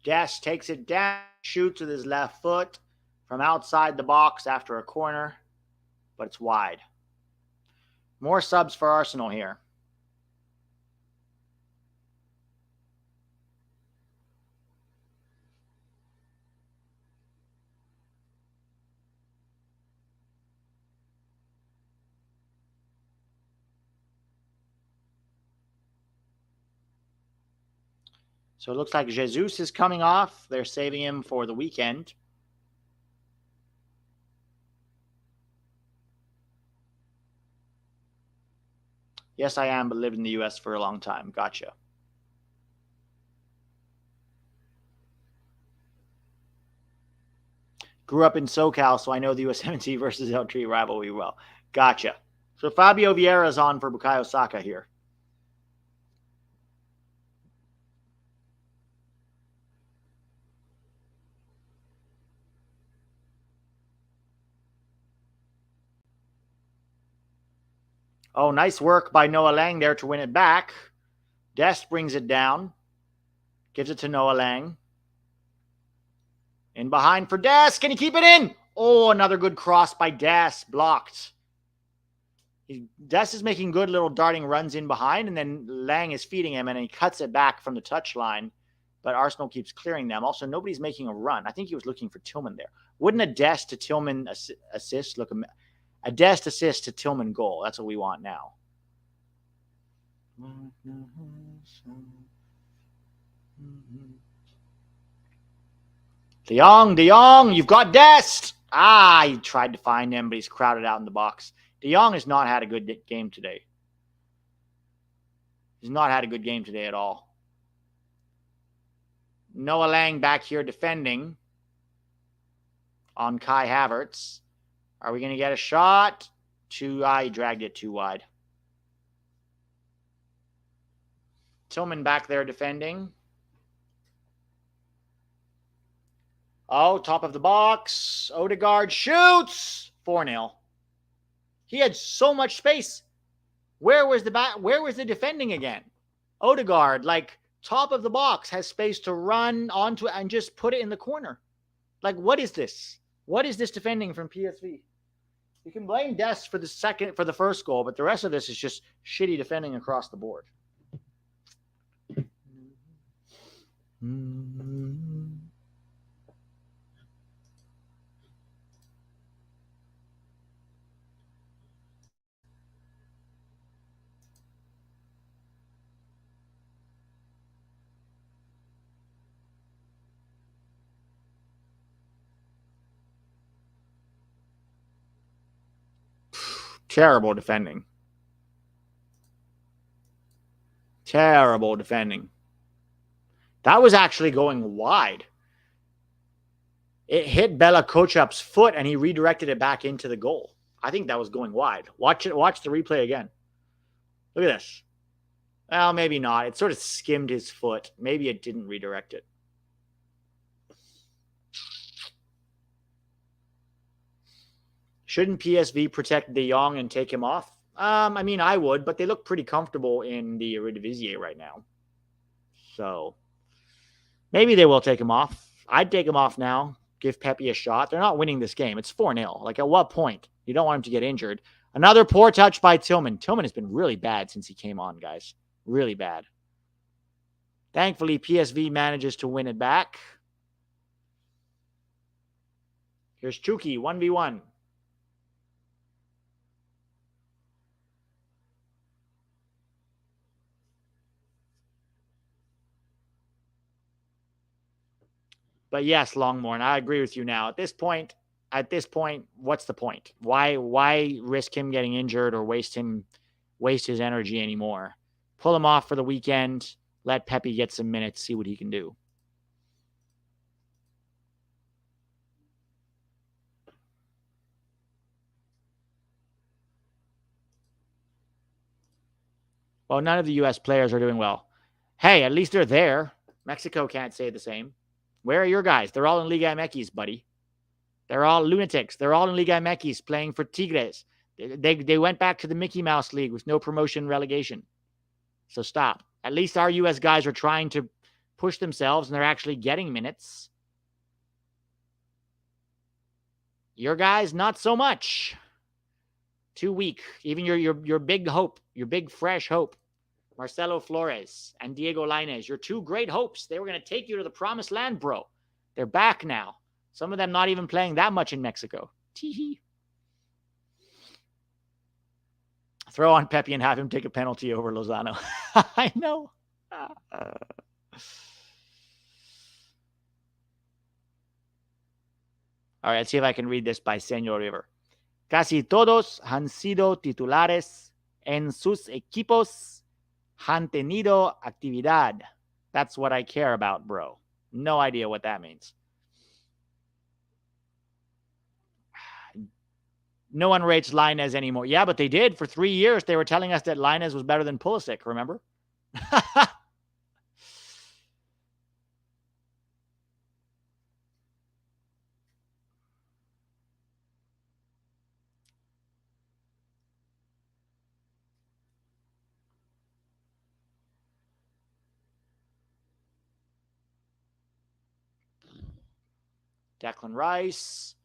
Dest takes it down, shoots with his left foot from outside the box after a corner, but it's wide. More subs for Arsenal here. So it looks like Jesus is coming off. They're saving him for the weekend. Yes, I am, but lived in the U.S. for a long time. Gotcha. Grew up in SoCal, so I know the USMNT versus L3 rivalry well. Gotcha. So Fabio Vieira is on for Bukayo Saka here. Oh, nice work by Noah Lang there to win it back. Dest brings it down. Gives it to Noah Lang. In behind for Dest. Can he keep it in? Oh, another good cross by Dest. Blocked. Dest is making good little darting runs in behind, and then Lang is feeding him, and he cuts it back from the touchline. But Arsenal keeps clearing them. Also, nobody's making a run. I think he was looking for Tillman there. Wouldn't a Dest to Tillman assist look a Dest assist to Tillman goal? That's what we want now. De Jong, you've got Dest. He tried to find him, but he's crowded out in the box. De Jong has not had a good game today. He's not had a good game today at all. Noah Lang back here defending on Kai Havertz. Are we going to get a shot? He dragged it too wide. Tillman back there defending. Oh, top of the box. Odegaard shoots 4-0. He had so much space. Where was the defending again? Odegaard, like top of the box, has space to run onto it and just put it in the corner. Like, what is this? What is this defending from PSV? You can blame Dest for the first goal, but the rest of this is just shitty defending across the board. Terrible defending. Terrible defending. That was actually going wide. It hit Bella Kochup's foot and he redirected it back into the goal. I think that was going wide. Watch the replay again. Look at this. Well, maybe not. It sort of skimmed his foot. Maybe it didn't redirect it. Shouldn't PSV protect De Jong and take him off? I mean, I would, but they look pretty comfortable in the Eredivisie right now. So maybe they will take him off. I'd take him off now. Give Pepi a shot. They're not winning this game. It's 4-0. Like, at what point? You don't want him to get injured. Another poor touch by Tillman. Tillman has been really bad since he came on, guys. Really bad. Thankfully, PSV manages to win it back. Here's Chucky, 1v1. But yes, Longmorn, I agree with you now. At this point, what's the point? Why risk him getting injured or waste his energy anymore? Pull him off for the weekend. Let Pepi get some minutes, see what he can do. Well, none of the U.S. players are doing well. Hey, at least they're there. Mexico can't say the same. Where are your guys? They're all in Liga MX, buddy. They're all lunatics. They're all in Liga MX playing for Tigres. They went back to the Mickey Mouse League with no promotion relegation. So stop. At least our U.S. guys are trying to push themselves and they're actually getting minutes. Your guys, not so much. Too weak. Even your big hope, your big fresh hope. Marcelo Flores and Diego Lainez, your two great hopes. They were going to take you to the promised land, bro. They're back now. Some of them not even playing that much in Mexico. Tee-hee. Throw on Pepi and have him take a penalty over Lozano. I know. All right, let's see if I can read this by Senor River. Casi todos han sido titulares en sus equipos. Han tenido actividad. That's what I care about, bro. No idea what that means. No one rates Lainez anymore. Yeah, but they did. For 3 years, they were telling us that Lainez was better than Pulisic, remember? Declan Rice.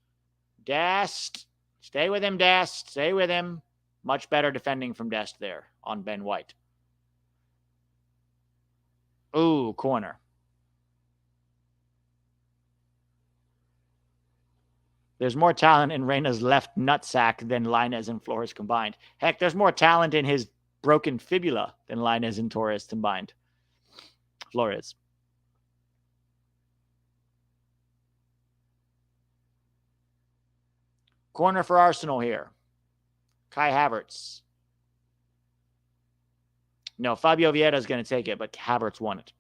Dest. Stay with him, Dest. Stay with him. Much better defending from Dest there on Ben White. Ooh, corner. There's more talent in Reyna's left nutsack than Lainez and Flores combined. Heck, there's more talent in his broken fibula than Lainez and Torres combined. Flores. Corner for Arsenal here. Kai Havertz. No, Fabio Vieira is going to take it, but Havertz won it.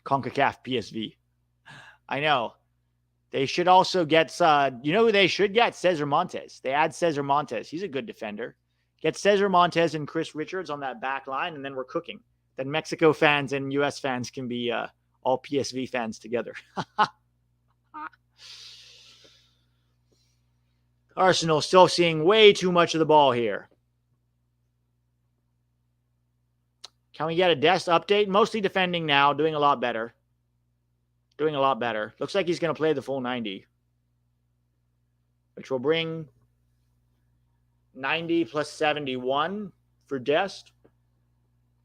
CONCACAF PSV. I know. They should also get, you know who they should get? Cesar Montes. They add Cesar Montes. He's a good defender. Get Cesar Montes and Chris Richards on that back line, and then we're cooking. Then Mexico fans and U.S. fans can be all PSV fans together. Arsenal still seeing way too much of the ball here. Can we get a Dest update? Mostly defending now, doing a lot better. Doing a lot better. Looks like he's going to play the full 90. Which will bring 90 plus 71 for Dest.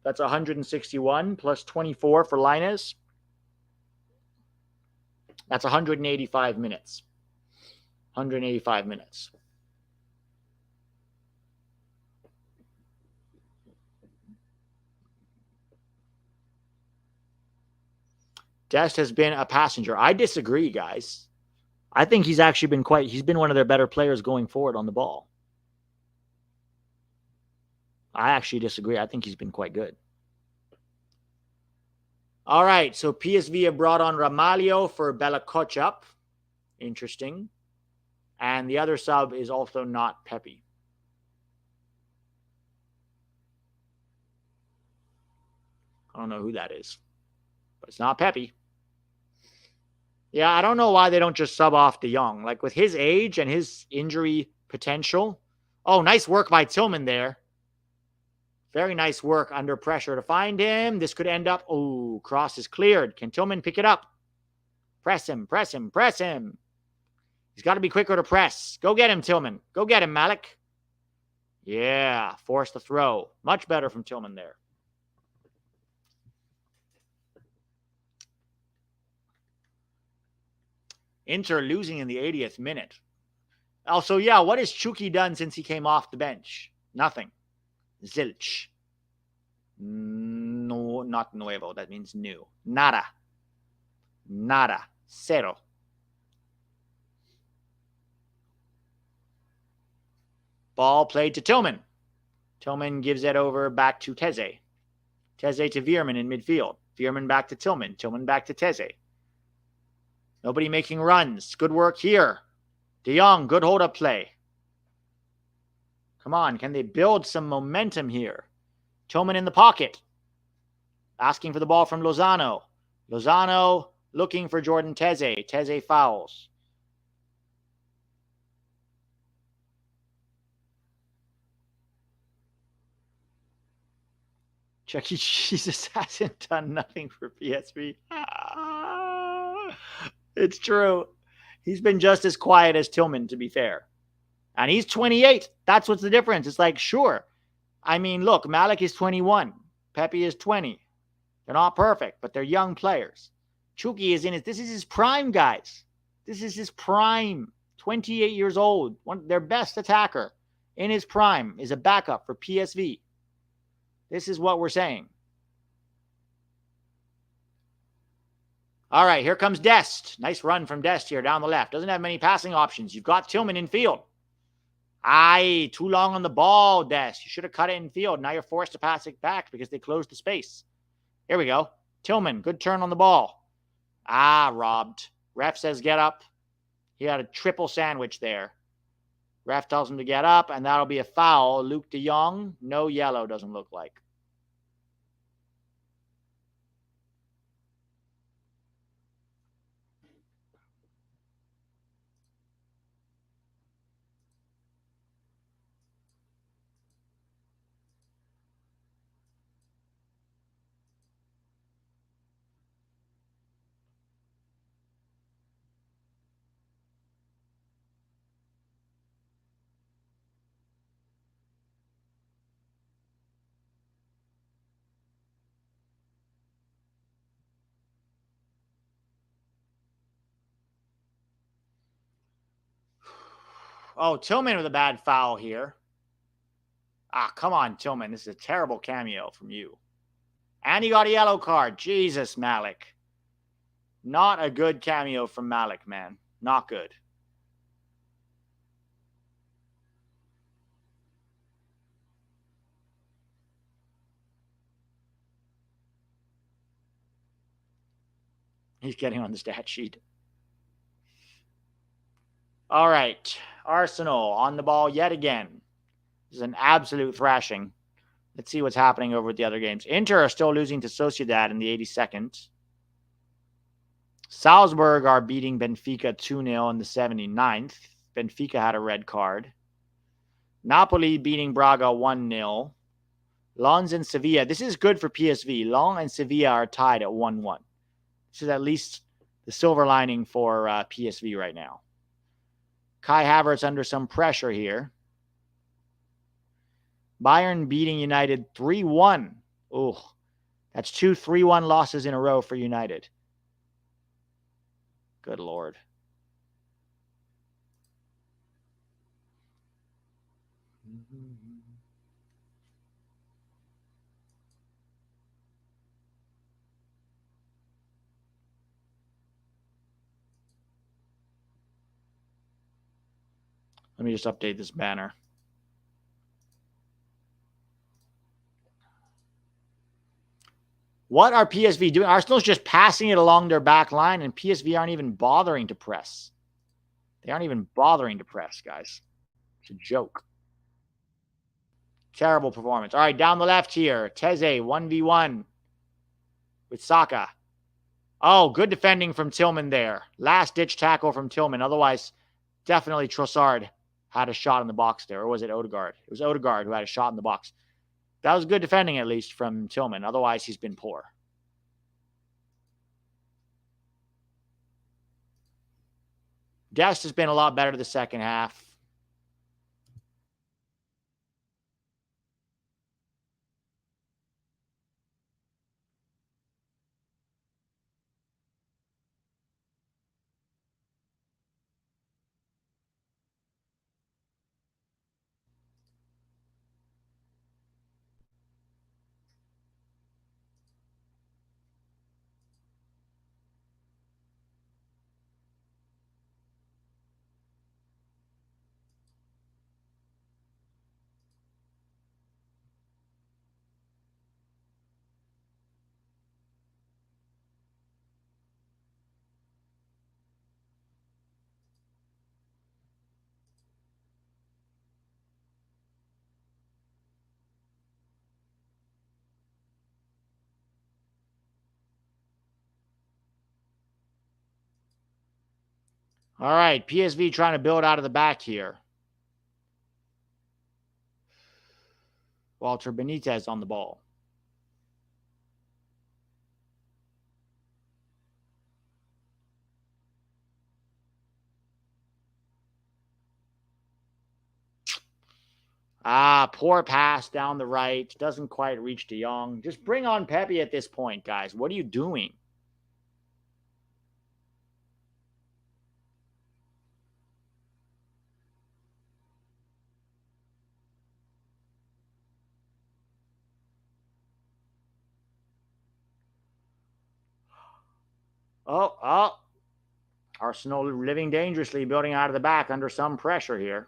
That's 161 plus 24 for Linus. That's 185 minutes. 185 minutes. Dest has been a passenger. I disagree, guys. I think he's actually been he's been one of their better players going forward on the ball. I actually disagree. I think he's been quite good. All right, so PSV have brought on Ramalho for Bella Kochap. Interesting. And the other sub is also not Pepi. I don't know who that is, but it's not Pepi. Yeah, I don't know why they don't just sub off De Jong. Like with his age and his injury potential. Oh, nice work by Tillman there. Very nice work under pressure to find him. This could end up. Oh, cross is cleared. Can Tillman pick it up? Press him, press him, press him. He's got to be quicker to press. Go get him, Tillman. Go get him, Malik. Yeah, force the throw. Much better from Tillman there. Inter losing in the 80th minute. Also, yeah, what has Chucky done since he came off the bench? Nothing. Zilch. No, not nuevo. That means new. Nada. Nada. Cero. Ball played to Tillman. Tillman gives it over back to Teze. Teze to Veerman in midfield. Veerman back to Tillman. Tillman back to Teze. Nobody making runs. Good work here. De Jong, good hold-up play. Come on, can they build some momentum here? Tillman in the pocket. Asking for the ball from Lozano. Lozano looking for Jordan Teze. Teze fouls. Chucky Jesus hasn't done nothing for PSV. It's true. He's been just as quiet as Tillman, to be fair. And he's 28. That's what's the difference. It's like, sure. I mean, look, Malik is 21. Pepi is 20. They're not perfect, but they're young players. Chucky is in his, this is his prime, guys. This is his prime. 28 years old. Their best attacker in his prime is a backup for PSV. This is what we're saying. All right, here comes Dest. Nice run from Dest here down the left. Doesn't have many passing options. You've got Tillman in field. Aye, too long on the ball, Dest. You should have cut it in field. Now you're forced to pass it back because they closed the space. Here we go. Tillman, good turn on the ball. Ah, robbed. Ref says get up. He had a triple sandwich there. Ref tells him to get up, and that'll be a foul. Luke de Jong, no yellow, doesn't look like. Oh, Tillman with a bad foul here. Ah, come on, Tillman. This is a terrible cameo from you. And he got a yellow card. Jesus, Malik. Not a good cameo from Malik, man. Not good. He's getting on the stat sheet. All right. Arsenal on the ball yet again. This is an absolute thrashing. Let's see what's happening over at the other games. Inter are still losing to Sociedad in the 82nd. Salzburg are beating Benfica 2-0 in the 79th. Benfica had a red card. Napoli beating Braga 1-0. Lens and Sevilla. This is good for PSV. Lens and Sevilla are tied at 1-1. This is at least the silver lining for PSV right now. Kai Havertz under some pressure here. Bayern beating United 3-1. Oh, that's 2 3-1 losses in a row for United. Good Lord. Let me just update this banner. What are PSV doing? Arsenal's just passing it along their back line, and PSV aren't even bothering to press. They aren't even bothering to press, guys. It's a joke. Terrible performance. All right, down the left here. Teze, 1v1 with Saka. Oh, good defending from Tillman there. Last-ditch tackle from Tillman. Otherwise, definitely Trossard had a shot in the box there. Or was it Odegaard? It was Odegaard who had a shot in the box. That was good defending, at least, from Tillman. Otherwise, he's been poor. Dest has been a lot better the second half. All right, PSV trying to build out of the back here. Walter Benitez on the ball. Poor pass down the right. Doesn't quite reach De Jong. Just bring on Pepi at this point, guys. What are you doing? Oh. Arsenal living dangerously, building out of the back under some pressure here.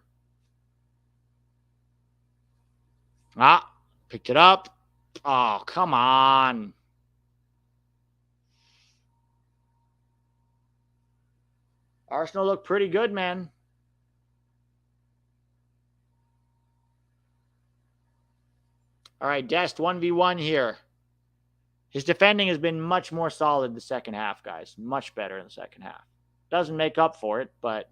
Picked it up. Oh, come on. Arsenal look pretty good, man. All right, Dest 1v1 here. His defending has been much more solid the second half, guys. Much better in the second half. Doesn't make up for it, but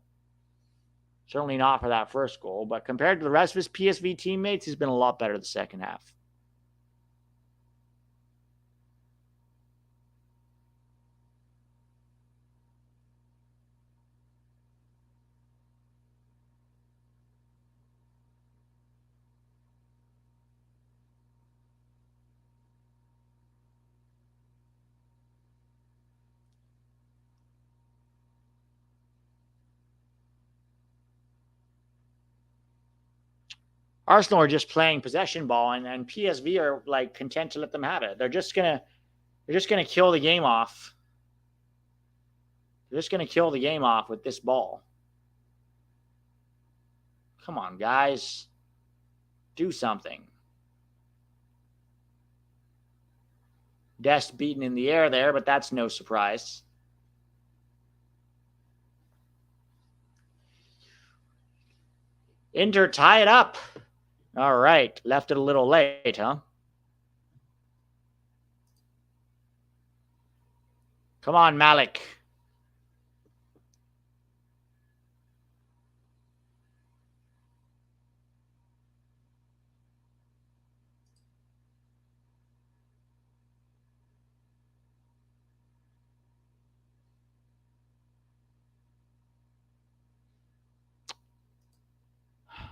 certainly not for that first goal. But compared to the rest of his PSV teammates, he's been a lot better the second half. Arsenal are just playing possession ball, and PSV are like content to let them have it. They're just gonna kill the game off. They're just gonna kill the game off with this ball. Come on, guys. Do something. Dest beaten in the air there, but that's no surprise. Inter tie it up. All right. Left it a little late, huh? Come on, Malik.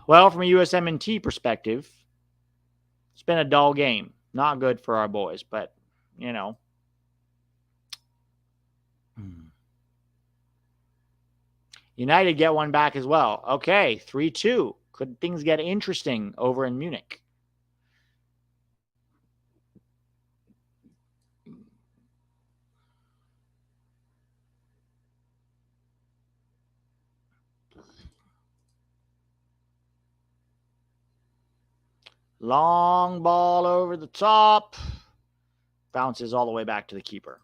Well, from a USMNT perspective, it's been a dull game. Not good for our boys, but, you know. United get one back as well. Okay, 3-2. Could things get interesting over in Munich? Long ball over the top. Bounces all the way back to the keeper.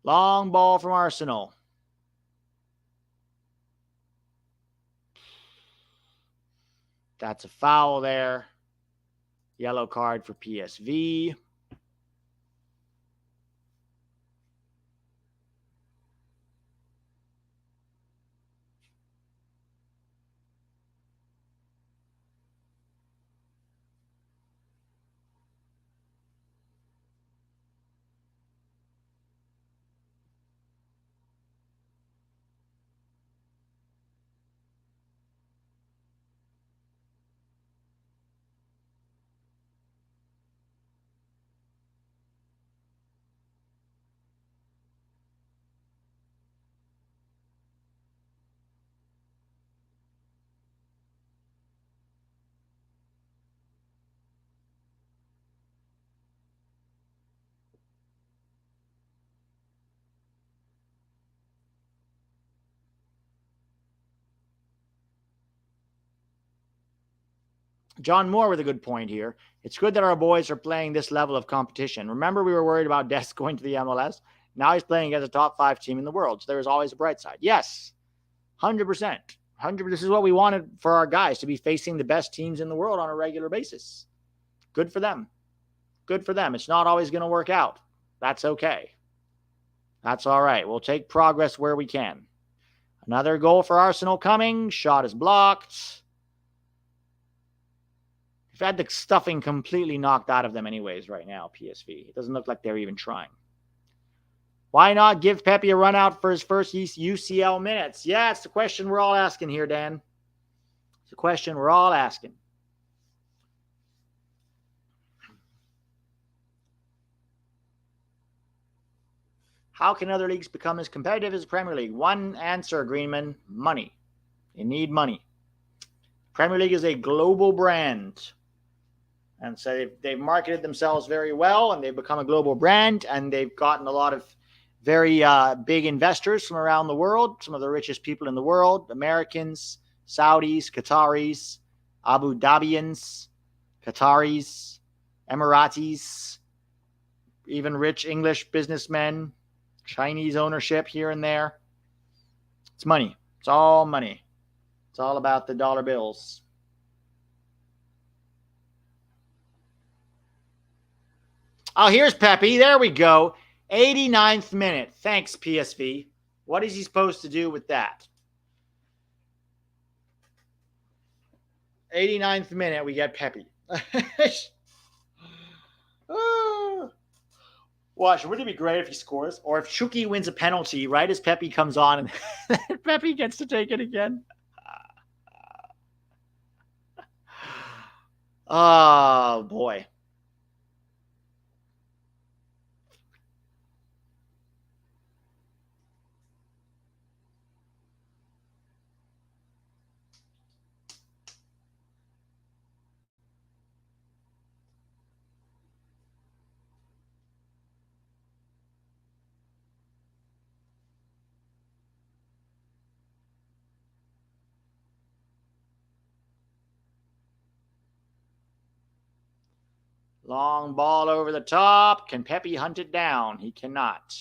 Long ball from Arsenal. That's a foul there. Yellow card for PSV. John Moore with a good point here. It's good that our boys are playing this level of competition. Remember, we were worried about Dest going to the MLS? Now he's playing against a top 5 team in the world. So there's always a bright side. Yes, 100%. 100%. This is what we wanted for our guys, to be facing the best teams in the world on a regular basis. Good for them. Good for them. It's not always going to work out. That's okay. That's all right. We'll take progress where we can. Another goal for Arsenal coming. Shot is blocked. We've had the stuffing completely knocked out of them anyways right now, PSV. It doesn't look like they're even trying. Why not give Pepi a run out for his first UCL minutes? Yeah, it's the question we're all asking here, Dan. It's the question we're all asking. How can other leagues become as competitive as the Premier League? One answer, Greenman: money. You need money. Premier League is a global brand. And so they've marketed themselves very well, and they've become a global brand, and they've gotten a lot of very big investors from around the world, some of the richest people in the world: Americans, Saudis, Qataris, Abu Dhabians, Qataris, Emiratis, even rich English businessmen, Chinese ownership here and there. It's money. It's all money. It's all about the dollar bills. Oh, here's Pepi. There we go. 89th minute. Thanks, PSV. What is he supposed to do with that? 89th minute, we get Pepi. Watch, wouldn't it be great if he scores? Or if Chucky wins a penalty right as Pepi comes on and Pepi gets to take it again? Oh, boy. Long ball over the top. Can Pepi hunt it down? He cannot.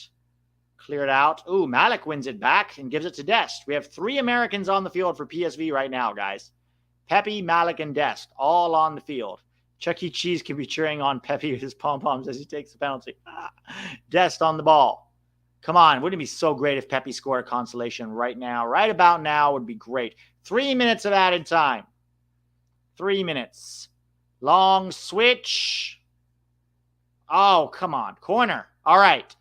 Clear it out. Ooh, Malik wins it back and gives it to Dest. We have 3 Americans on the field for PSV right now, guys. Pepi, Malik, and Dest all on the field. Chuck E. Cheese can be cheering on Pepi with his pom-poms as he takes the penalty. Dest on the ball. Come on. Wouldn't it be so great if Pepi scored a consolation right now? Right about now would be great. 3 minutes of added time. 3 minutes. Long switch. Oh, come on. Corner. All right.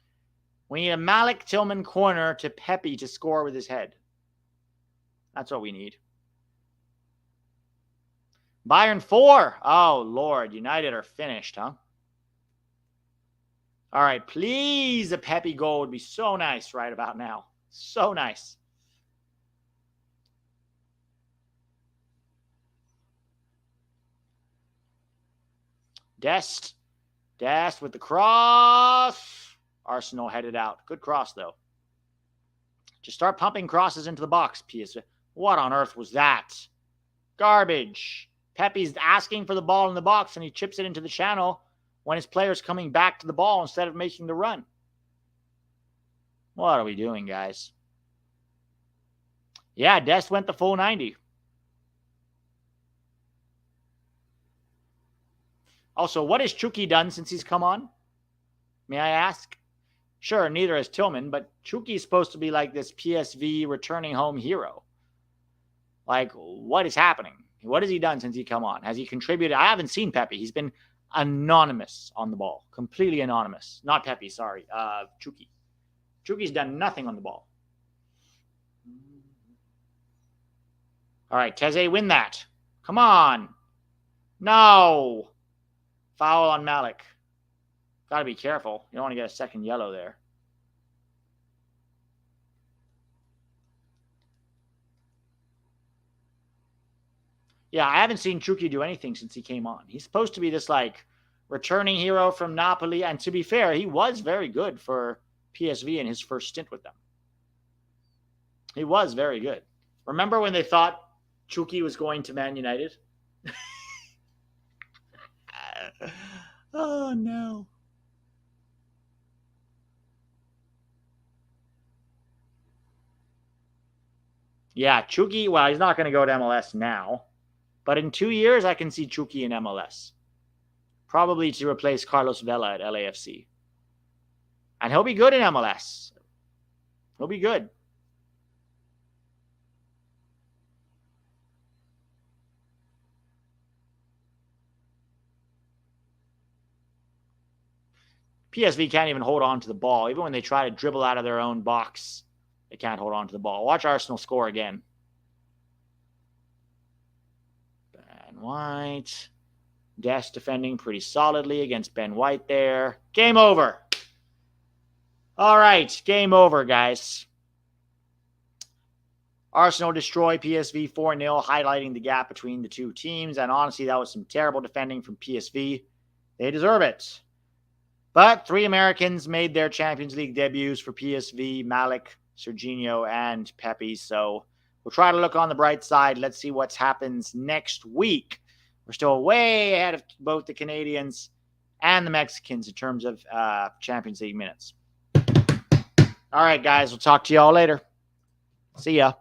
We need a Malik Tillman corner to Pepi to score with his head. That's what we need. Bayern 4. Oh, Lord. United are finished, huh? All right. Please, a Pepi goal would be so nice right about now. So nice. Dest with the cross. Arsenal headed out. Good cross, though. Just start pumping crosses into the box, PSV. What on earth was that? Garbage. Pepi's asking for the ball in the box, and he chips it into the channel when his player's coming back to the ball instead of making the run. What are we doing, guys? Yeah, Dest went the full 90. Also, what has Chucky done since he's come on? May I ask? Sure, neither has Tillman, but Chucky is supposed to be like this PSV returning home hero. Like, what is happening? What has he done since he come on? Has he contributed? I haven't seen Pepi. He's been anonymous on the ball. Completely anonymous. Not Pepi, sorry. Chucky. Chucky's done nothing on the ball. All right, Teze, win that. Come on. No. Foul on Malik. Got to be careful. You don't want to get a second yellow there. Yeah, I haven't seen Chucky do anything since he came on. He's supposed to be this, like, returning hero from Napoli. And to be fair, he was very good for PSV in his first stint with them. He was very good. Remember when they thought Chucky was going to Man United? Oh, no. Yeah, Chucky, well, he's not going to go to MLS now. But in 2 years, I can see Chucky in MLS. Probably to replace Carlos Vela at LAFC. And he'll be good in MLS. He'll be good. PSV can't even hold on to the ball. Even when they try to dribble out of their own box, they can't hold on to the ball. Watch Arsenal score again. Ben White. Dest defending pretty solidly against Ben White there. Game over. All right, game over, guys. Arsenal destroy PSV 4-0, highlighting the gap between the two teams. And honestly, that was some terrible defending from PSV. They deserve it. But 3 Americans made their Champions League debuts for PSV, Malik, Sergino, and Pepi. So we'll try to look on the bright side. Let's see what happens next week. We're still way ahead of both the Canadians and the Mexicans in terms of Champions League minutes. All right, guys. We'll talk to you all later. See ya.